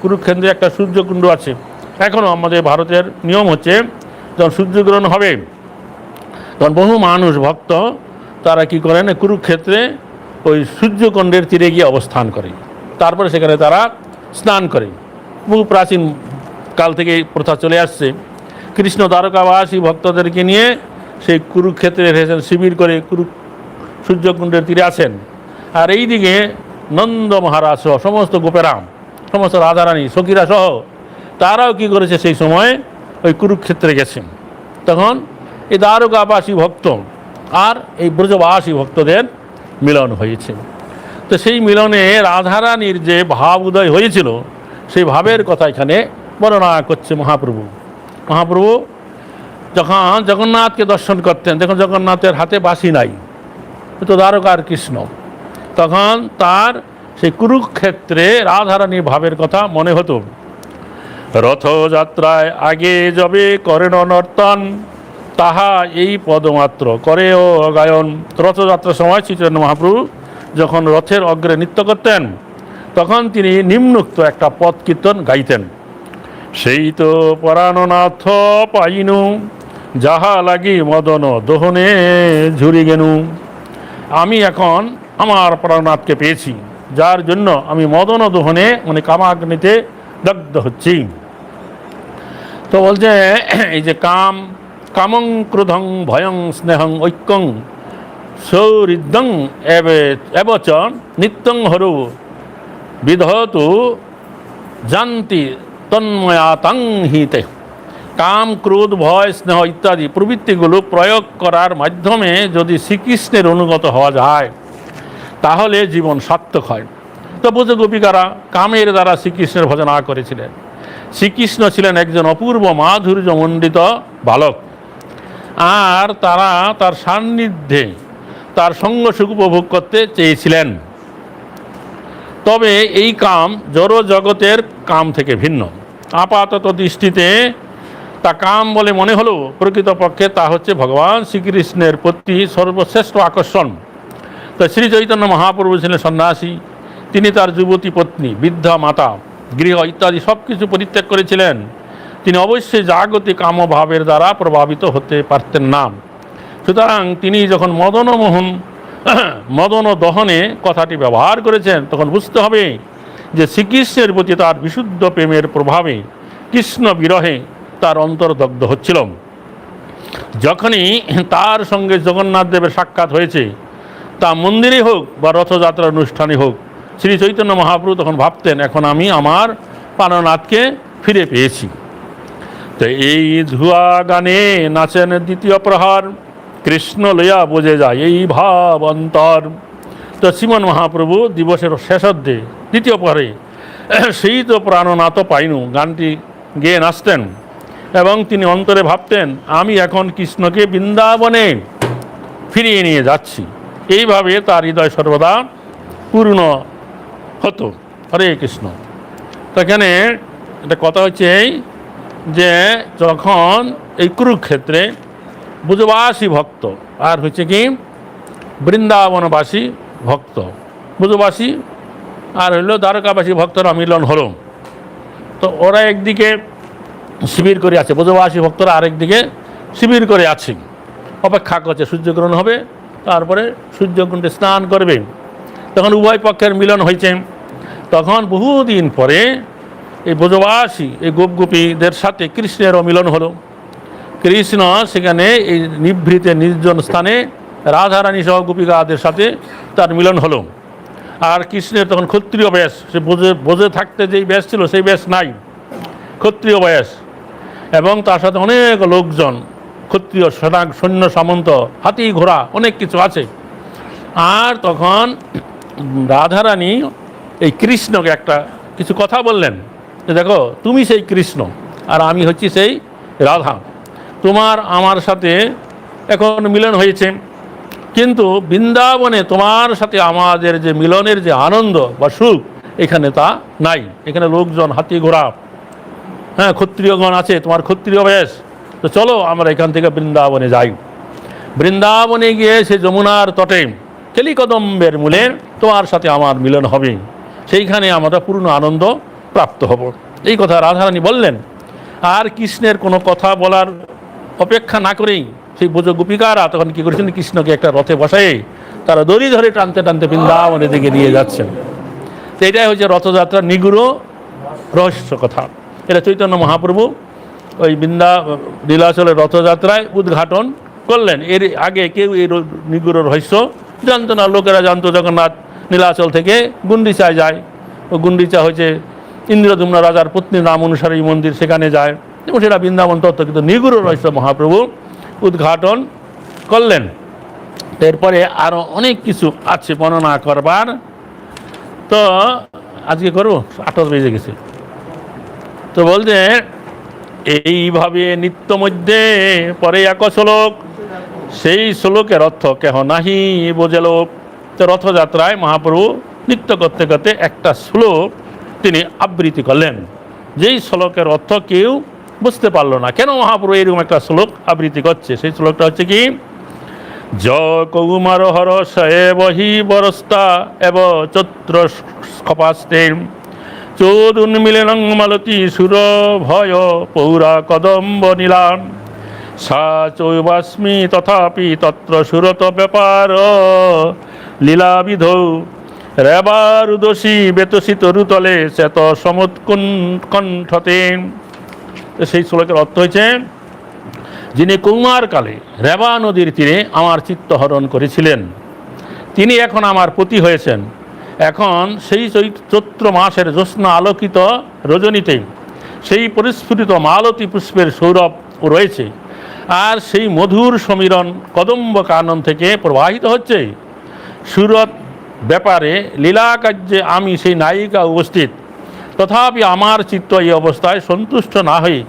কুরুক্ষেত্রে একটা সূর্যকুণ্ড আছে। এখনও আমাদের ভারতের নিয়ম হচ্ছে যখন সূর্যগ্রহণ হবে তখন বহু মানুষ ভক্ত তারা কি করেন কুরুক্ষেত্রে ওই সূর্যকুণ্ডের তীরে গিয়ে অবস্থান করে, তারপরে সেখানে তারা স্নান করে। বহু প্রাচীন কাল থেকে প্রথা চলে আসছে। কৃষ্ণ দ্বারকাবাসী ভক্তদেরকে নিয়ে সেই কুরুক্ষেত্রে এসেছেন, শিবির করে সূর্যকুণ্ডের তীরে আছেন। আর এই দিকে নন্দ মহারাজ সহ সমস্ত গোপেরাম, সমস্ত রাধারানী সখীরা সহ তারাও কি করেছে সেই সময় ওই কুরুক্ষেত্রে গেছেন। তখন এই দ্বারকাবাসী ভক্ত আর এই ব্রজবাসী ভক্তদের মিলন হয়েছে। তো সেই মিলনে রাধারানীর যে ভাব উদয় হয়েছিল সেই ভাবের কথা এখানে বর্ণনা করছে মহাপ্রভু যখন জগন্নাথকে দর্শন করতেন, যখন জগন্নাথের হাতে বাঁশি নাই, তো দ্বারকার কৃষ্ণ, তখন তার সেই কুরুক্ষেত্রে রাধারানীর ভাবের কথা মনে হতো। রথযাত্রায় আগে যবে করেন নর্তন তাহা এই পদমাত্র করে ও গায়ন। রথযাত্রার সময় চৈতন্য মহাপ্রভু যখন রথের অগ্রে নৃত্য করতেন তখন তিনি নিম্নোক্ত একটা পদ কীর্তন গাইতেন। সেই তো পরাণনাথ পাইনু যাহা লাগি মদন দোহনে ঝুরি গেনু। আমি এখন আমার প্রাণনাথকে পেয়েছি, যার জন্য আমি মদন দোহনে মানে কামাগ্নিতে দগ্ধ হচ্ছি। তো বলছে এই যে কামং ক্রোধং ভয়ং স্নেহং ঐক্যং সৌহৃদং এবচ নিত্যং হরু বিধতু জান্তি তন্ময়াতাং হিতে। কাম, ক্রোধ, ভয়, স্নেহ ইত্যাদি প্রবৃত্তিগুলো প্রয়োগ করার মাধ্যমে যদি শ্রীকৃষ্ণের অনুগত হওয়া যায় তাহলে জীবন সার্থক হয়। তো ব্রজ গোপিকারা কামের দ্বারা শ্রীকৃষ্ণের ভজনা করেছিলেন। শ্রীকৃষ্ণ ছিলেন একজন অপূর্ব মাধুর্যমণ্ডিত বালক, আর তারা তার সান্নিধ্যে তার সঙ্গ সুখ উপভোগ করতে চেয়েছিলেন। তবে এই কাম জড় জগতের কাম থেকে ভিন্ন। আপাতত দৃষ্টিতে তা কাম বলে মনে হলেও প্রকৃতপক্ষে তা হচ্ছে ভগবান শ্রীকৃষ্ণের প্রতি সর্বশ্রেষ্ঠ আকর্ষণ। তো শ্রী চৈতন্য মহাপ্রভু ছিলেন সন্ন্যাসী। তিনি তার যুবতী পত্নী, বৃদ্ধা মাতা, গৃহ ইত্যাদি সব কিছু পরিত্যাগ করেছিলেন। তিনি অবশ্যই জাগতিক কামভাবের দ্বারা প্রভাবিত হতে পারতেন না। সুতরাং তিনি যখন মদন দহনে কথাটি ব্যবহার করেছেন তখন বুঝতে হবে যে শ্রীকৃষ্ণের প্রতি তার বিশুদ্ধ প্রেমের প্রভাবে কৃষ্ণ বিরহে তার অন্তর দগ্ধ হচ্ছিল। যখনই তার সঙ্গে জগন্নাথ দেবের সাক্ষাৎ হয়েছে, তা মন্দিরে হোক বা রথযাত্রার অনুষ্ঠানে হোক, শ্রী চৈতন্য মহাপ্রভু তখন ভাবতেন এখন আমি আমার প্রাণনাথকে ফিরে পেয়েছি। তো এই ধুয়া গানে নাচেন দ্বিতীয় প্রহার, কৃষ্ণ লইয়া বোঝে যায় এই ভাব অন্তর। তো শ্রীমন মহাপ্রভু দিবসের শেষার্ধে দ্বিতীয় প্রহরে সেই তো প্রাণনাথ পাইনু গানটি গেয়ে নাচতেন এবং তিনি অন্তরে ভাবতেন আমি এখন কৃষ্ণকে বৃন্দাবনে ফিরিয়ে নিয়ে যাচ্ছি। এইভাবে তার হৃদয় সর্বদা পূর্ণ হতো। হরে কৃষ্ণ। তো এখানে একটা কথা হচ্ছে এই যে যখন এই কুরুক্ষেত্রে ব্রজবাসী ভক্ত আর হচ্ছে কি বৃন্দাবনবাসী ভক্ত, ব্রজবাসী আর হইলো দ্বারকাবাসী ভক্তরা মিলন হলো। তো ওরা একদিকে শিবির করে আছে, ব্রজবাসী ভক্তরা আরেকদিকে শিবির করে আছে, অপেক্ষা করছে সূর্যগ্রহণ হবে, তারপরে সূর্যকুণ্ডে স্নান করবে। তখন উভয় পক্ষের মিলন হয়েছে। তখন বহুদিন পরে এই ব্রজবাসী এই গোপগোপীদের সাথে কৃষ্ণেরও মিলন হলো। কৃষ্ণ সেখানে এই নিভৃতে নির্জন স্থানে রাধারানী সহ গোপিকাদের সাথে তার মিলন হলো। আর কৃষ্ণের তখন ক্ষত্রিয় বেশ, সে বোঝে থাকতে যেই বেশ ছিল সেই বেশ নাই, ক্ষত্রিয় বেশ, এবং তার সাথে অনেক লোকজন, ক্ষত্রিয় সৈন্য সামন্ত, হাতি ঘোড়া অনেক কিছু আছে। আর তখন রাধারানী এই কৃষ্ণকে একটা কিছু কথা বললেন যে দেখো তুমি সেই কৃষ্ণ আর আমি হচ্ছি সেই রাধা, তোমার আমার সাথে এখন মিলন হয়েছে, কিন্তু বৃন্দাবনে তোমার সাথে আমাদের যে মিলনের যে আনন্দ বা সুখ এখানে তা নাই। এখানে লোকজন, হাতি ঘোড়া, হ্যাঁ, ক্ষত্রিয়গণ আছে, তোমার ক্ষত্রিয় বেশ, তো চলো আমরা এখান থেকে বৃন্দাবনে যাই। বৃন্দাবনে গিয়ে সে যমুনার তটে কেলিকদম্বের মূলে তোমার সাথে আমার মিলন হবে, সেইখানে আমরা পূর্ণ আনন্দ প্রাপ্ত হব। এই কথা রাধারানী বললেন। আর কৃষ্ণের কোনো কথা বলার অপেক্ষা না করেই সেই ব্রজ গোপিকারা তখন কী করেছেন, কৃষ্ণকে একটা রথে বসাই তারা দড়ি ধরে টানতে টানতে বৃন্দাবনের দিকে নিয়ে যাচ্ছেন। তো এটাই হচ্ছে রথযাত্রার নিগুড় রহস্য কথা। এটা চৈতন্য মহাপ্রভু ওই নীলাচলের রথযাত্রায় উদ্ঘাটন করলেন। এর আগে কেউ এই নিগুড় রহস্য জানতো না। লোকেরা জানতো জগন্নাথ নীলাচল থেকে গুন্ডিচায় যায়, ও গুন্ডিচা হচ্ছে ইন্দ্রদুম্ন রাজার পত্নীর নাম অনুসারে এই মন্দির, সেখানে যায়, এবং সেটা বৃন্দাবন তত্ত্ব। কিন্তু নিগুড় রহস্য মহাপ্রভু উদ্ঘাটন করলেন। এরপরে আরও অনেক কিছু আছে বর্ণনা করবার, তো আজকে করবো, 8 বেজে গেছে। তো বলতে এইভাবে নিত্য মধ্যে পরে এক শ্লোক, সেই শ্লোকের অর্থ কেহ নাহি বোঝেল। তো রথযাত্রায় মহাপ্রভু নৃত্য করতে করতে একটা শ্লোক তিনি আবৃত্তি করলেন, যেই শ্লোকের অর্থ কেউ বুঝতে পারলো না। কেন মহাপ্রভু এরকম একটা শ্লোক আবৃত্তি করছে? সেই শ্লোকটা হচ্ছে কি, য কৌমার হর সয়ে বহি বরস্তা এব চৈত্র খপাস্তে চোদুন্মিলনং মালতী সুর ভয় পৌরা কদম্ব নীলাম সা চৈবাস্মি তথাপি তত্র সুরত ব্যাপার লীলাবিধৌ রেবারুদোষী বেতসিত রুতলে চেত সমুৎকণ্ঠতে। সেই শ্লোকের অর্থ হয়েছে, যিনি কৌমার কালে রেবা নদীর তীরে আমার চিত্ত হরণ করেছিলেন, তিনি এখন আমার পতি হয়েছেন। এখন সেই চৈত্র মাসের জ্যোৎস্না আলোকিত রজনীতে সেই পরিস্ফুটিত মালতী পুষ্পের সৌরভ রয়েছে, আর সেই মধুর সমীরণ কদম্ব কানন থেকে প্রবাহিত হচ্ছে। সুরত ব্যাপারে লীলা কার্যে আমি সেই নায়িকা উপস্থিত, তথাপি আমার চিত্ত এই অবস্থায় সন্তুষ্ট না হয়ে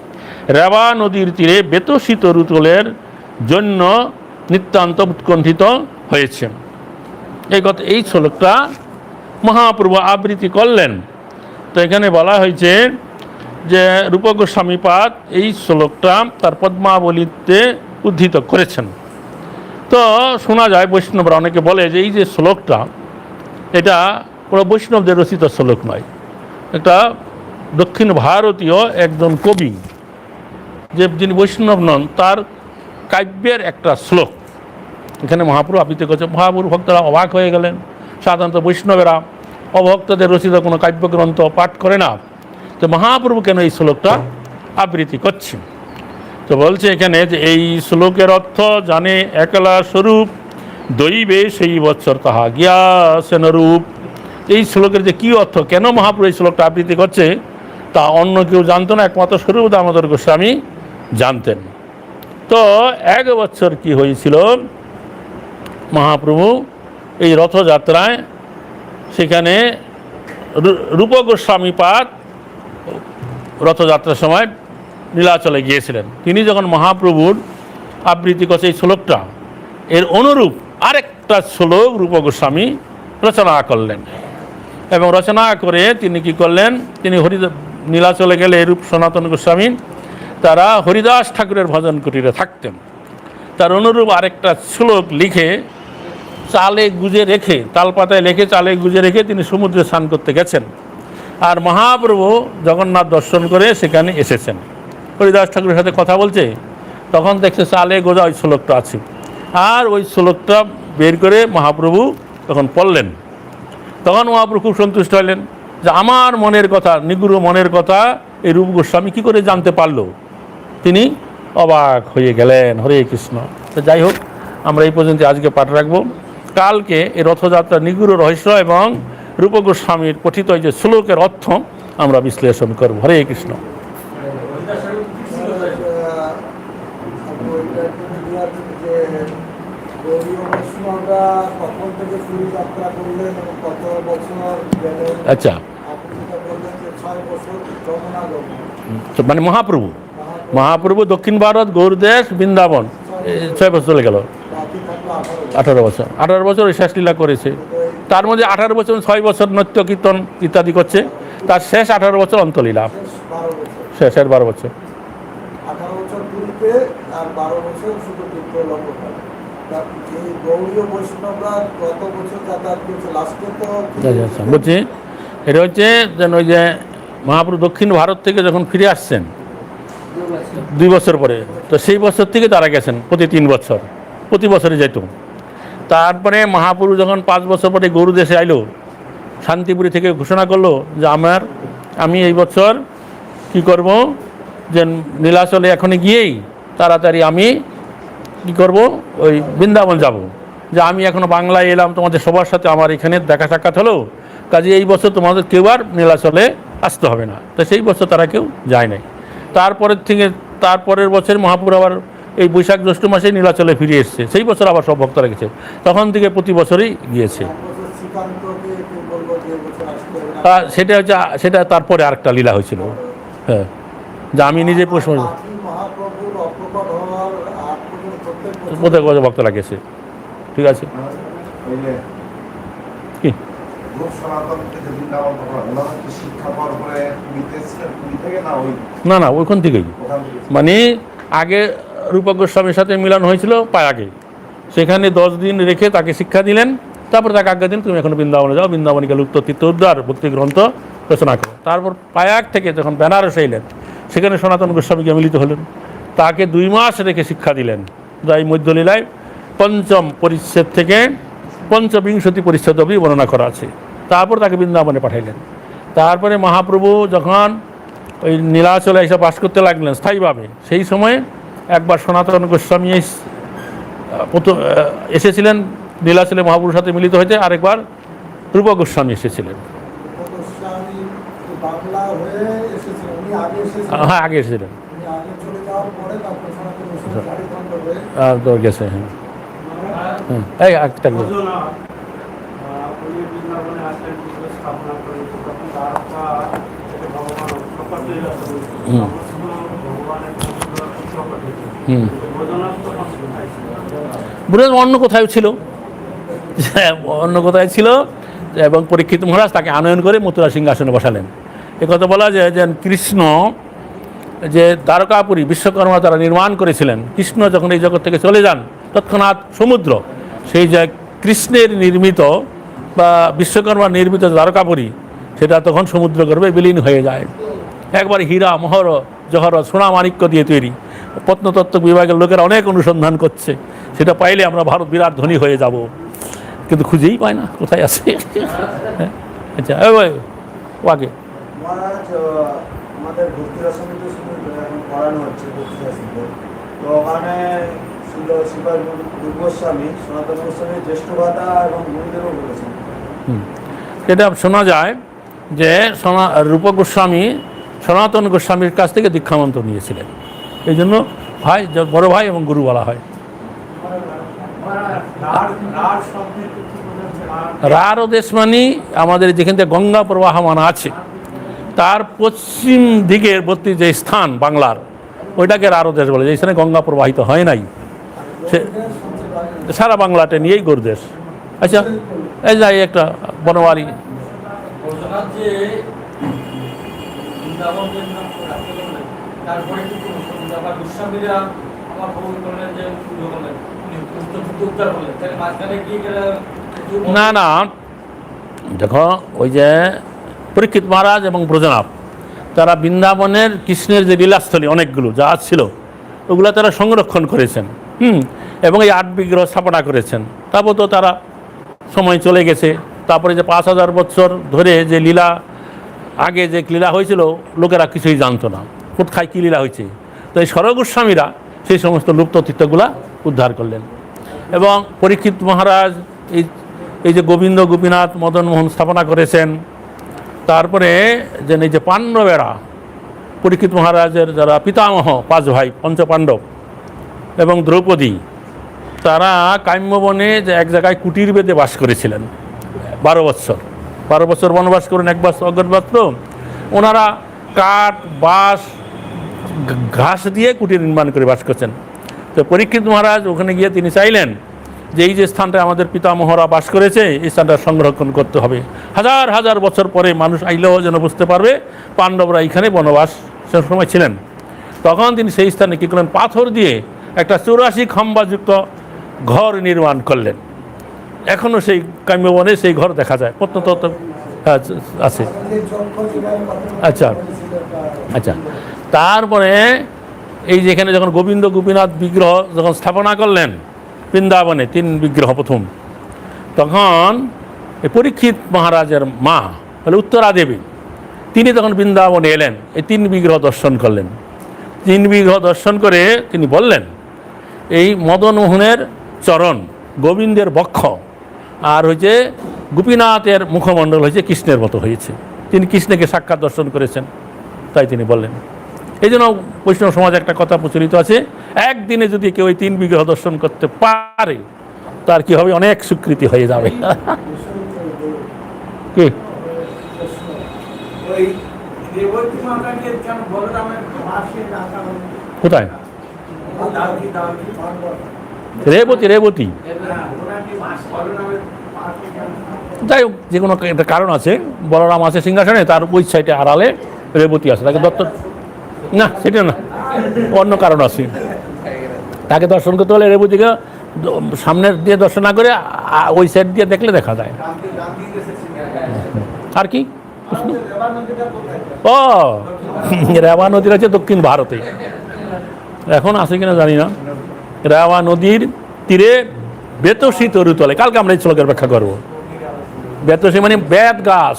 রেবা নদীর তীরে বেতসিত রুতলের জন্য নিতান্ত উৎকণ্ঠিত হয়েছে। এই কথা, এই শ্লোকটা মহাপ্রভু আবৃত্তি করলেন। তো এখানে বলা হয়েছে যে রূপ গোস্বামীপাদ এই শ্লোকটা তার পদ্মাবলীতে উদ্ধৃত করেছেন। তো শোনা যায় বৈষ্ণবরা অনেকে বলে যে এই যে শ্লোকটা, এটা কোনো বৈষ্ণবদের রচিত শ্লোক নয়, একটা দক্ষিণ ভারতীয় একজন কবি, যে যিনি বৈষ্ণব নন, তার কাব্যের একটা শ্লোক এখানে মহাপ্রভু আবৃত্তি করছে। মহাপ্রভু ভক্তরা অবাক হয়ে গেলেন। সাধারণত বৈষ্ণবেরা অভক্তদের রচিত কোনো কাব্যগ্রন্থ পাঠ করে না, তো মহাপ্রভু কেন এই শ্লোকটা আবৃত্তি করছেন? তো বলছে এখানে যে এই শ্লোকের অর্থ জানে একলা স্বরূপ দৈবে সেই বৎসর তাহা গিয়াসেন রূপ। এই শ্লোকের যে কী অর্থ, কেন মহাপ্রভু এই শ্লোকটা আবৃত্তি করছে, তা অন্য কেউ জানতো না, একমাত্র স্বরূপ দামোদর গোস্বামী জানতেন। তো 1 বছর কি হয়েছিল, মহাপ্রভু এই রথযাত্রায় সেখানে রূপ গোস্বামীপাদ রথযাত্রার সময় নীলাচলে গিয়েছিলেন। তিনি যখন মহাপ্রভুর আবৃত্তি করছে এই শ্লোকটা, এর অনুরূপ আরেকটা শ্লোক রূপ গোস্বামী রচনা করলেন, এবং রচনা করে তিনি কি করলেন, তিনি নীলাচলে গেলে রূপ সনাতন গোস্বামী তারা হরিদাস ঠাকুরের ভজন কুটিরে থাকতেন, তার অনুরূপ আরেকটা শ্লোক লিখে চালে গুজে রেখে, তালপাতায় রেখে চালে গুজে রেখে তিনি সমুদ্রে স্নান করতে গেছেন। আর মহাপ্রভু জগন্নাথ দর্শন করে সেখানে এসেছেন। হরিদাস ঠাকুরের সাথে কথা বলছে, তখন দেখছে চালে গোজা ওই শ্লোকটা আছে, আর ওই শ্লোকটা বের করে মহাপ্রভু তখন পড়লেন। তখন মহাপ্রভু খুব সন্তুষ্ট হলেন যে আমার মনের কথা, নিগুড় মনের কথা এই রূপ গোস্বামী কী করে জানতে পারলো। তিনি অবাক হয়ে গেলেন। হরে কৃষ্ণ। তো যাই হোক, আমরা এই পর্যন্ত আজকে পাঠ রাখবো। কালকে এই রথযাত্রা নিগুড় রহস্য এবং রূপ গোস্বামীর পঠিত যে শ্লোকের অর্থ আমরা বিশ্লেষণ করব। হরে কৃষ্ণ। আচ্ছা, মানে মহাপ্রভু দক্ষিণ ভারত, গৌরদেশ, বৃন্দাবন 6 বছর চলে গেল। 18 বছর ওই শেষ লীলা করেছে। তার মধ্যে 18 বছর 6 বছর নৃত্য কীর্তন ইত্যাদি করছে। তার শেষ 18 বছর অন্তলীলা, শেষের 12 বছর। বলছি এটা হচ্ছে যেন ওই যে মহাপ্রভু দক্ষিণ ভারত থেকে যখন ফিরে আসছেন 2 বছর পরে, তো সেই বছর থেকে তারা গেছেন প্রতি 3 বছর, প্রতি বছরে যেত। তারপরে মহাপ্রভু যখন 5 বছর পরে গৌর দেশে আইলো, শান্তিপুরী থেকে ঘোষণা করলো যে আমি এই বছর কি করব, যে নীলাচলে এখনই গিয়েই তাড়াতাড়ি আমি কি করব, ওই বৃন্দাবন যাব। যে আমি এখনও বাংলায় এলাম, তোমাদের সবার সাথে আমার এখানে দেখা সাক্ষাৎ হলো, কাজে এই বছর তোমাদের কেউ আর নীলাচলে আসতে হবে না। তো সেই বছর তারা কেউ যায় নাই। তারপরের বছর মহাপ্রভু আবার এই বৈশাখ জ্যৈষ্ঠ মাসে নীলাচলে ফিরে এসছে। সেই বছর আবার সব ভক্তরা গেছে, তখন থেকে প্রতি বছরই গিয়েছে। সেটা তারপরে আরেকটা লীলা হয়েছিল। হ্যাঁ, যে আমি নিজে ভক্তরা গেছে। ঠিক আছে, কি না ওইখান থেকেই, মানে আগে রূপ গোস্বামীর সাথে মিলন হয়েছিল পায়াকে, সেখানে 10 দিন রেখে তাকে শিক্ষা দিলেন। তারপর তাকে আজ্ঞা দিন তুমি এখন বৃন্দাবনে যাও, বৃন্দাবনীকে লুপ্ত তীর্থ উদ্ধার ভক্তি গ্রন্থ রচনা করো। তারপর পায়াক থেকে যখন বেনারস এলেন, সেখানে সনাতন গোস্বামীকে মিলিত হলেন, তাকে 2 মাস রেখে শিক্ষা দিলেন। যা এই মধ্যলীলায় 5ম পরিচ্ছেদ থেকে 25 পরিচ্ছেদ অবধি বর্ণনা করা আছে। তারপর তাকে বৃন্দাবনে পাঠাইলেন। তারপরে মহাপ্রভু যখন ওই নীলাচলে এসে বাস করতে লাগলেন স্থায়ীভাবে, সেই সময়ে একবার সনাতন গোস্বামী এসেছিলেন নীলাচলে মহাপ্রভুর সাথে মিলিত হইতে, আরেকবার রূপ গোস্বামী এসেছিলেন। হ্যাঁ, আগে এসেছিলেন, গেছে। হ্যাঁ, এই একটা অন্য কোথায় ছিল, এবং পরীক্ষিত মহারাজ তাকে আনয়ন করে মথুরা সিংহাসনে বসালেন। একথা বলা যায় যে কৃষ্ণ যে দ্বারকাপুরী বিশ্বকর্মা তারা নির্মাণ করেছিলেন, কৃষ্ণ যখন এই জগৎ থেকে চলে যান তৎক্ষণাৎ সমুদ্র সেই যে কৃষ্ণের নির্মিত বা বিশ্বকর্মা নির্মিত দ্বারকাপুরী, সেটা তখন সমুদ্র গর্ভে বিলীন হয়ে যায়। একবার হীরা মহর জহর সোনা মাণিক্য দিয়ে তৈরি, প্রত্নতত্ত্ব বিভাগের লোকেরা অনেক অনুসন্ধান করছে, সেটা পাইলে আমরা ভারত বিরাট ধনী হয়ে যাব, কিন্তু খুঁজেই পায় না কোথায় আছে। আচ্ছা, ওকে আমাদের ভক্তি রসমিতে পড়ানো হচ্ছে ভক্তি রসমিতে, তো ওখানে গোস্বামী সনাতন গোস্বামীর জ্যেষ্ঠ ভাতা এবং গুরুদেবও বলেছেন। এটা শোনা যায় যে রূপ গোস্বামী সনাতন গোস্বামীর কাছ থেকে দীক্ষামন্ত্র নিয়েছিলেন, এই জন্য ভাই বড় ভাই এবং গুরু বলা হয়। রার দেশ মানে আমাদের যেখান থেকে গঙ্গা প্রবাহমান আছে তার পশ্চিম দিকের বর্তী যে স্থান বাংলার, ওইটাকে রারো দেশ বলে, যেখানে গঙ্গা প্রবাহিত হয় নাই, সে সারা বাংলাটা নিয়েই গৌরদেশ। আচ্ছা, এই যাই একটা বনবাড়ি না না, দেখো ওই যে পরীক্ষিত মহারাজ এবং ব্রজনাভ তারা বৃন্দাবনের কৃষ্ণের যে লীলাস্থলী অনেকগুলো যা ছিল ওগুলো তারা সংরক্ষণ করেছেন, এবং এই 8 বিগ্রহ স্থাপনা করেছেন। তারপর তো তারা সময় চলে গেছে, তারপরে যে 5000 বছর ধরে যে লীলা, আগে যে লীলা হয়েছিল লোকেরা কিছুই জানতো না, কোথায় কী লীলা হয়েছে। তো এই সরগোস্বামীরা সেই সমস্ত লুপ্ত তীর্থগুলা উদ্ধার করলেন। এবং পরীক্ষিত মহারাজ এই যে গোবিন্দ গোপীনাথ মদন মোহন স্থাপনা করেছেন। তারপরে যে এই যে পাণ্ডবেরা, পরীক্ষিত মহারাজের যারা পিতামহ 5 ভাই পঞ্চপাণ্ডব এবং দ্রৌপদী, তারা কাম্যবনে যে এক জায়গায় কুটির বেঁধে বাস করেছিলেন 12 বছর বনবাস করেন, 1 বছর অজ্ঞাতবাস। ওনারা কাঠ বাঁশ ঘাস দিয়ে কুটির নির্মাণ করে বাস করছেন। তো পরীক্ষিত মহারাজ ওখানে গিয়ে তিনি চাইলেন যে এই যে স্থানটা আমাদের পিতামহরা বাস করেছে এই স্থানটা সংরক্ষণ করতে হবে। হাজার হাজার বছর পরে মানুষ আইলেও যেন বুঝতে পারবে পাণ্ডবরা এইখানে বনবাস সে সময় ছিলেন। তখন তিনি সেই স্থানে কী করলেন, পাথর দিয়ে একটা 84 খাম্বাযুক্ত ঘর নির্মাণ করলেন। এখনও সেই কাম্যবনে সেই ঘর দেখা যায়, প্রত্নতত্ত্ব আছে। আচ্ছা আচ্ছা, তারপরে এই যেখানে যখন গোবিন্দ গোপীনাথ বিগ্রহ যখন স্থাপনা করলেন বৃন্দাবনে, 3 বিগ্রহ প্রথম, তখন এই পরীক্ষিত মহারাজের মা বলে উত্তরা দেবী, তিনি তখন বৃন্দাবনে এলেন, এই 3 বিগ্রহ দর্শন করলেন। 3 বিগ্রহ দর্শন করে তিনি বললেন এই মদন মোহনের চরণ, গোবিন্দের বক্ষ, আর হয়েছে গোপীনাথের মুখমণ্ডল হয়েছে কৃষ্ণের মতো হয়েছে। তিনি কৃষ্ণকে সাক্ষাৎ দর্শন করেছেন, তাই তিনি বললেন। এই জন্য বৈষ্ণব সমাজে একটা কথা প্রচলিত আছে, একদিনে যদি কেউ ওই 3 বিগ্রহ দর্শন করতে পারে তার কি হবে, অনেক স্বীকৃতি হয়ে যাবে। কি কোথায়? রেবতী, রেবতী। যাই হোক, যে কোনো একটা কারণ আছে, বলরাম আছে সিংহাসনে, তার ওই সাইডে আড়ালে রেবতী আছে, তাকে দত্ত না, সেটা না, অন্য কারণ আছে। তাকে দর্শন করতে হলে রেবতীকে সামনের দিয়ে দর্শন না করে ওই সাইড দিয়ে দেখলে দেখা যায়। আর কি? ও রেওয়া নদীর আছে দক্ষিণ ভারতে, এখন আছে কিনা জানি না। রেওয়া নদীর তীরে বেতসী তরুতলে, কালকে আমরা এই শ্লোকের ব্যাখ্যা করবো। বেতসী মানে বেত গাছ।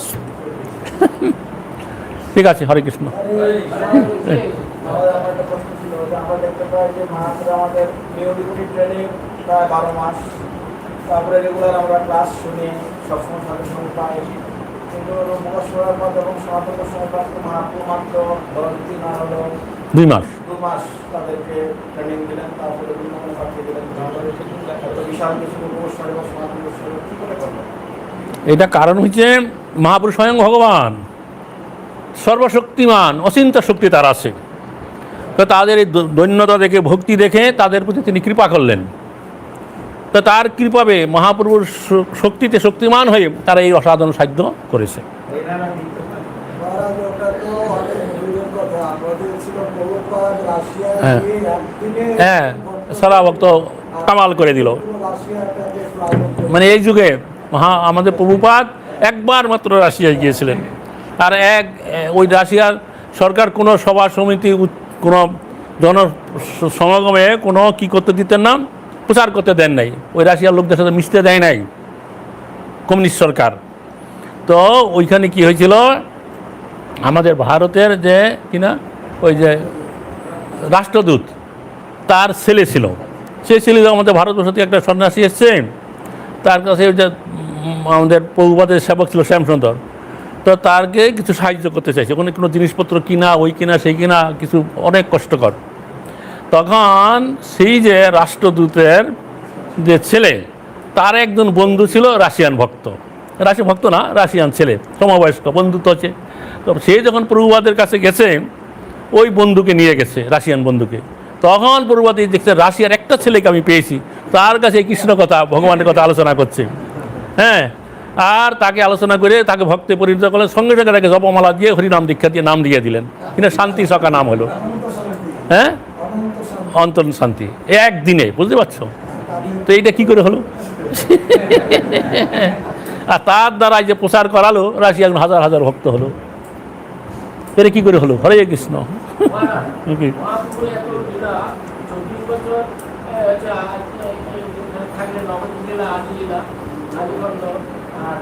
ঠিক আছে, হরে কৃষ্ণ। তারপরে রেগুলার আমরা ক্লাস শুনি, সবসময় সাথে সঙ্গে পাই, কিন্তু মহাশোরার মত এবং সনাতন সমপ্রাপ্ত মহাপুর মাত্র 10 না হলো 2 মাস তাদেরকে ট্রেনিং দিলেন, তারপরে বিভিন্ন পাঠিয়ে দিলেন। বিশাল কিছু উপস্বর এবং সনাতন কি করে করলেন? এটা কারণ হচ্ছে মহাপুরুষ স্বয়ং ভগবান, সর্বশক্তিমান, অচিন্ত্য শক্তি তার আছে। তো তাদের এই দৈন্যতা দেখে, ভক্তি দেখে তাদের প্রতি তিনি কৃপা করলেন। তো তার কৃপাবে মহাপ্রভুর শক্তিতে শক্তিমান হয়ে তারা এই অসাধারণ সাধ্য করেছে। হ্যাঁ হ্যাঁ, সারা ভক্ত কামাল করে দিল। মানে এই যুগে আমাদের প্রভুপাদ একবার মাত্র রাশিয়ায় গিয়েছিলেন, আর ওই রাশিয়ার সরকার কোনো সভা সমিতি, কোনো জন সমাগমে কোনো কী করতে দিতেন না, প্রচার করতে দেন নাই, ওই রাশিয়ার লোকদের সাথে মিশতে দেয় নাই কমিউনিস্ট সরকার। তো ওইখানে কি হয়েছিল, আমাদের ভারতের যে কিনা ওই যে রাষ্ট্রদূত, তার ছেলে ছিল, সে ছেলে আমাদের ভারতবর্ষ থেকে একটা সন্ন্যাসী এসছে, তার কাছে ওই যে আমাদের প্রভুপাদের সেবক ছিল শ্যামসুন্দর, তো তারকে কিছু সাহায্য করতে চাইছে, ওখানে কোনো জিনিসপত্র কিনা, ওই কিনা সেই কিনা, কিছু অনেক কষ্টকর। তখন সেই যে রাষ্ট্রদূতের যে ছেলে, তার একজন বন্ধু ছিল রাশিয়ান ভক্ত, রাশিয়ান ছেলে, সমবয়স্ক, বন্ধুত্ব আছে। তো সে যখন প্রভুপাদের কাছে গেছে, ওই বন্ধুকে নিয়ে গেছে, রাশিয়ান বন্ধুকে। তখন প্রভুপাদ দেখছে রাশিয়ার একটা ছেলেকে আমি পেয়েছি, তার কাছে কৃষ্ণ কথা, ভগবানের কথা আলোচনা করছে। হ্যাঁ, আর তাকে আলোচনা করে তাকে ভক্তে পরিণত করলেন, সঙ্গে সঙ্গে তাকে জপমালা দিয়ে হরিনাম দীক্ষা দিয়ে নাম দিয়ে দিলেন, কিনা শান্তি সকা নাম হলো। হ্যাঁ, অন্তর শান্তি, একদিনে, বুঝতে পারছো? তো এইটা কি করে হলো? আর তার দ্বারা যে প্রচার করালো রাশিয়ার হাজার হাজার ভক্ত হলো, এটা কি করে হলো? হরে কৃষ্ণ। কি? থাকলে নবদ্বীপ জেলা আদি জেলা আদিগন্ধ আর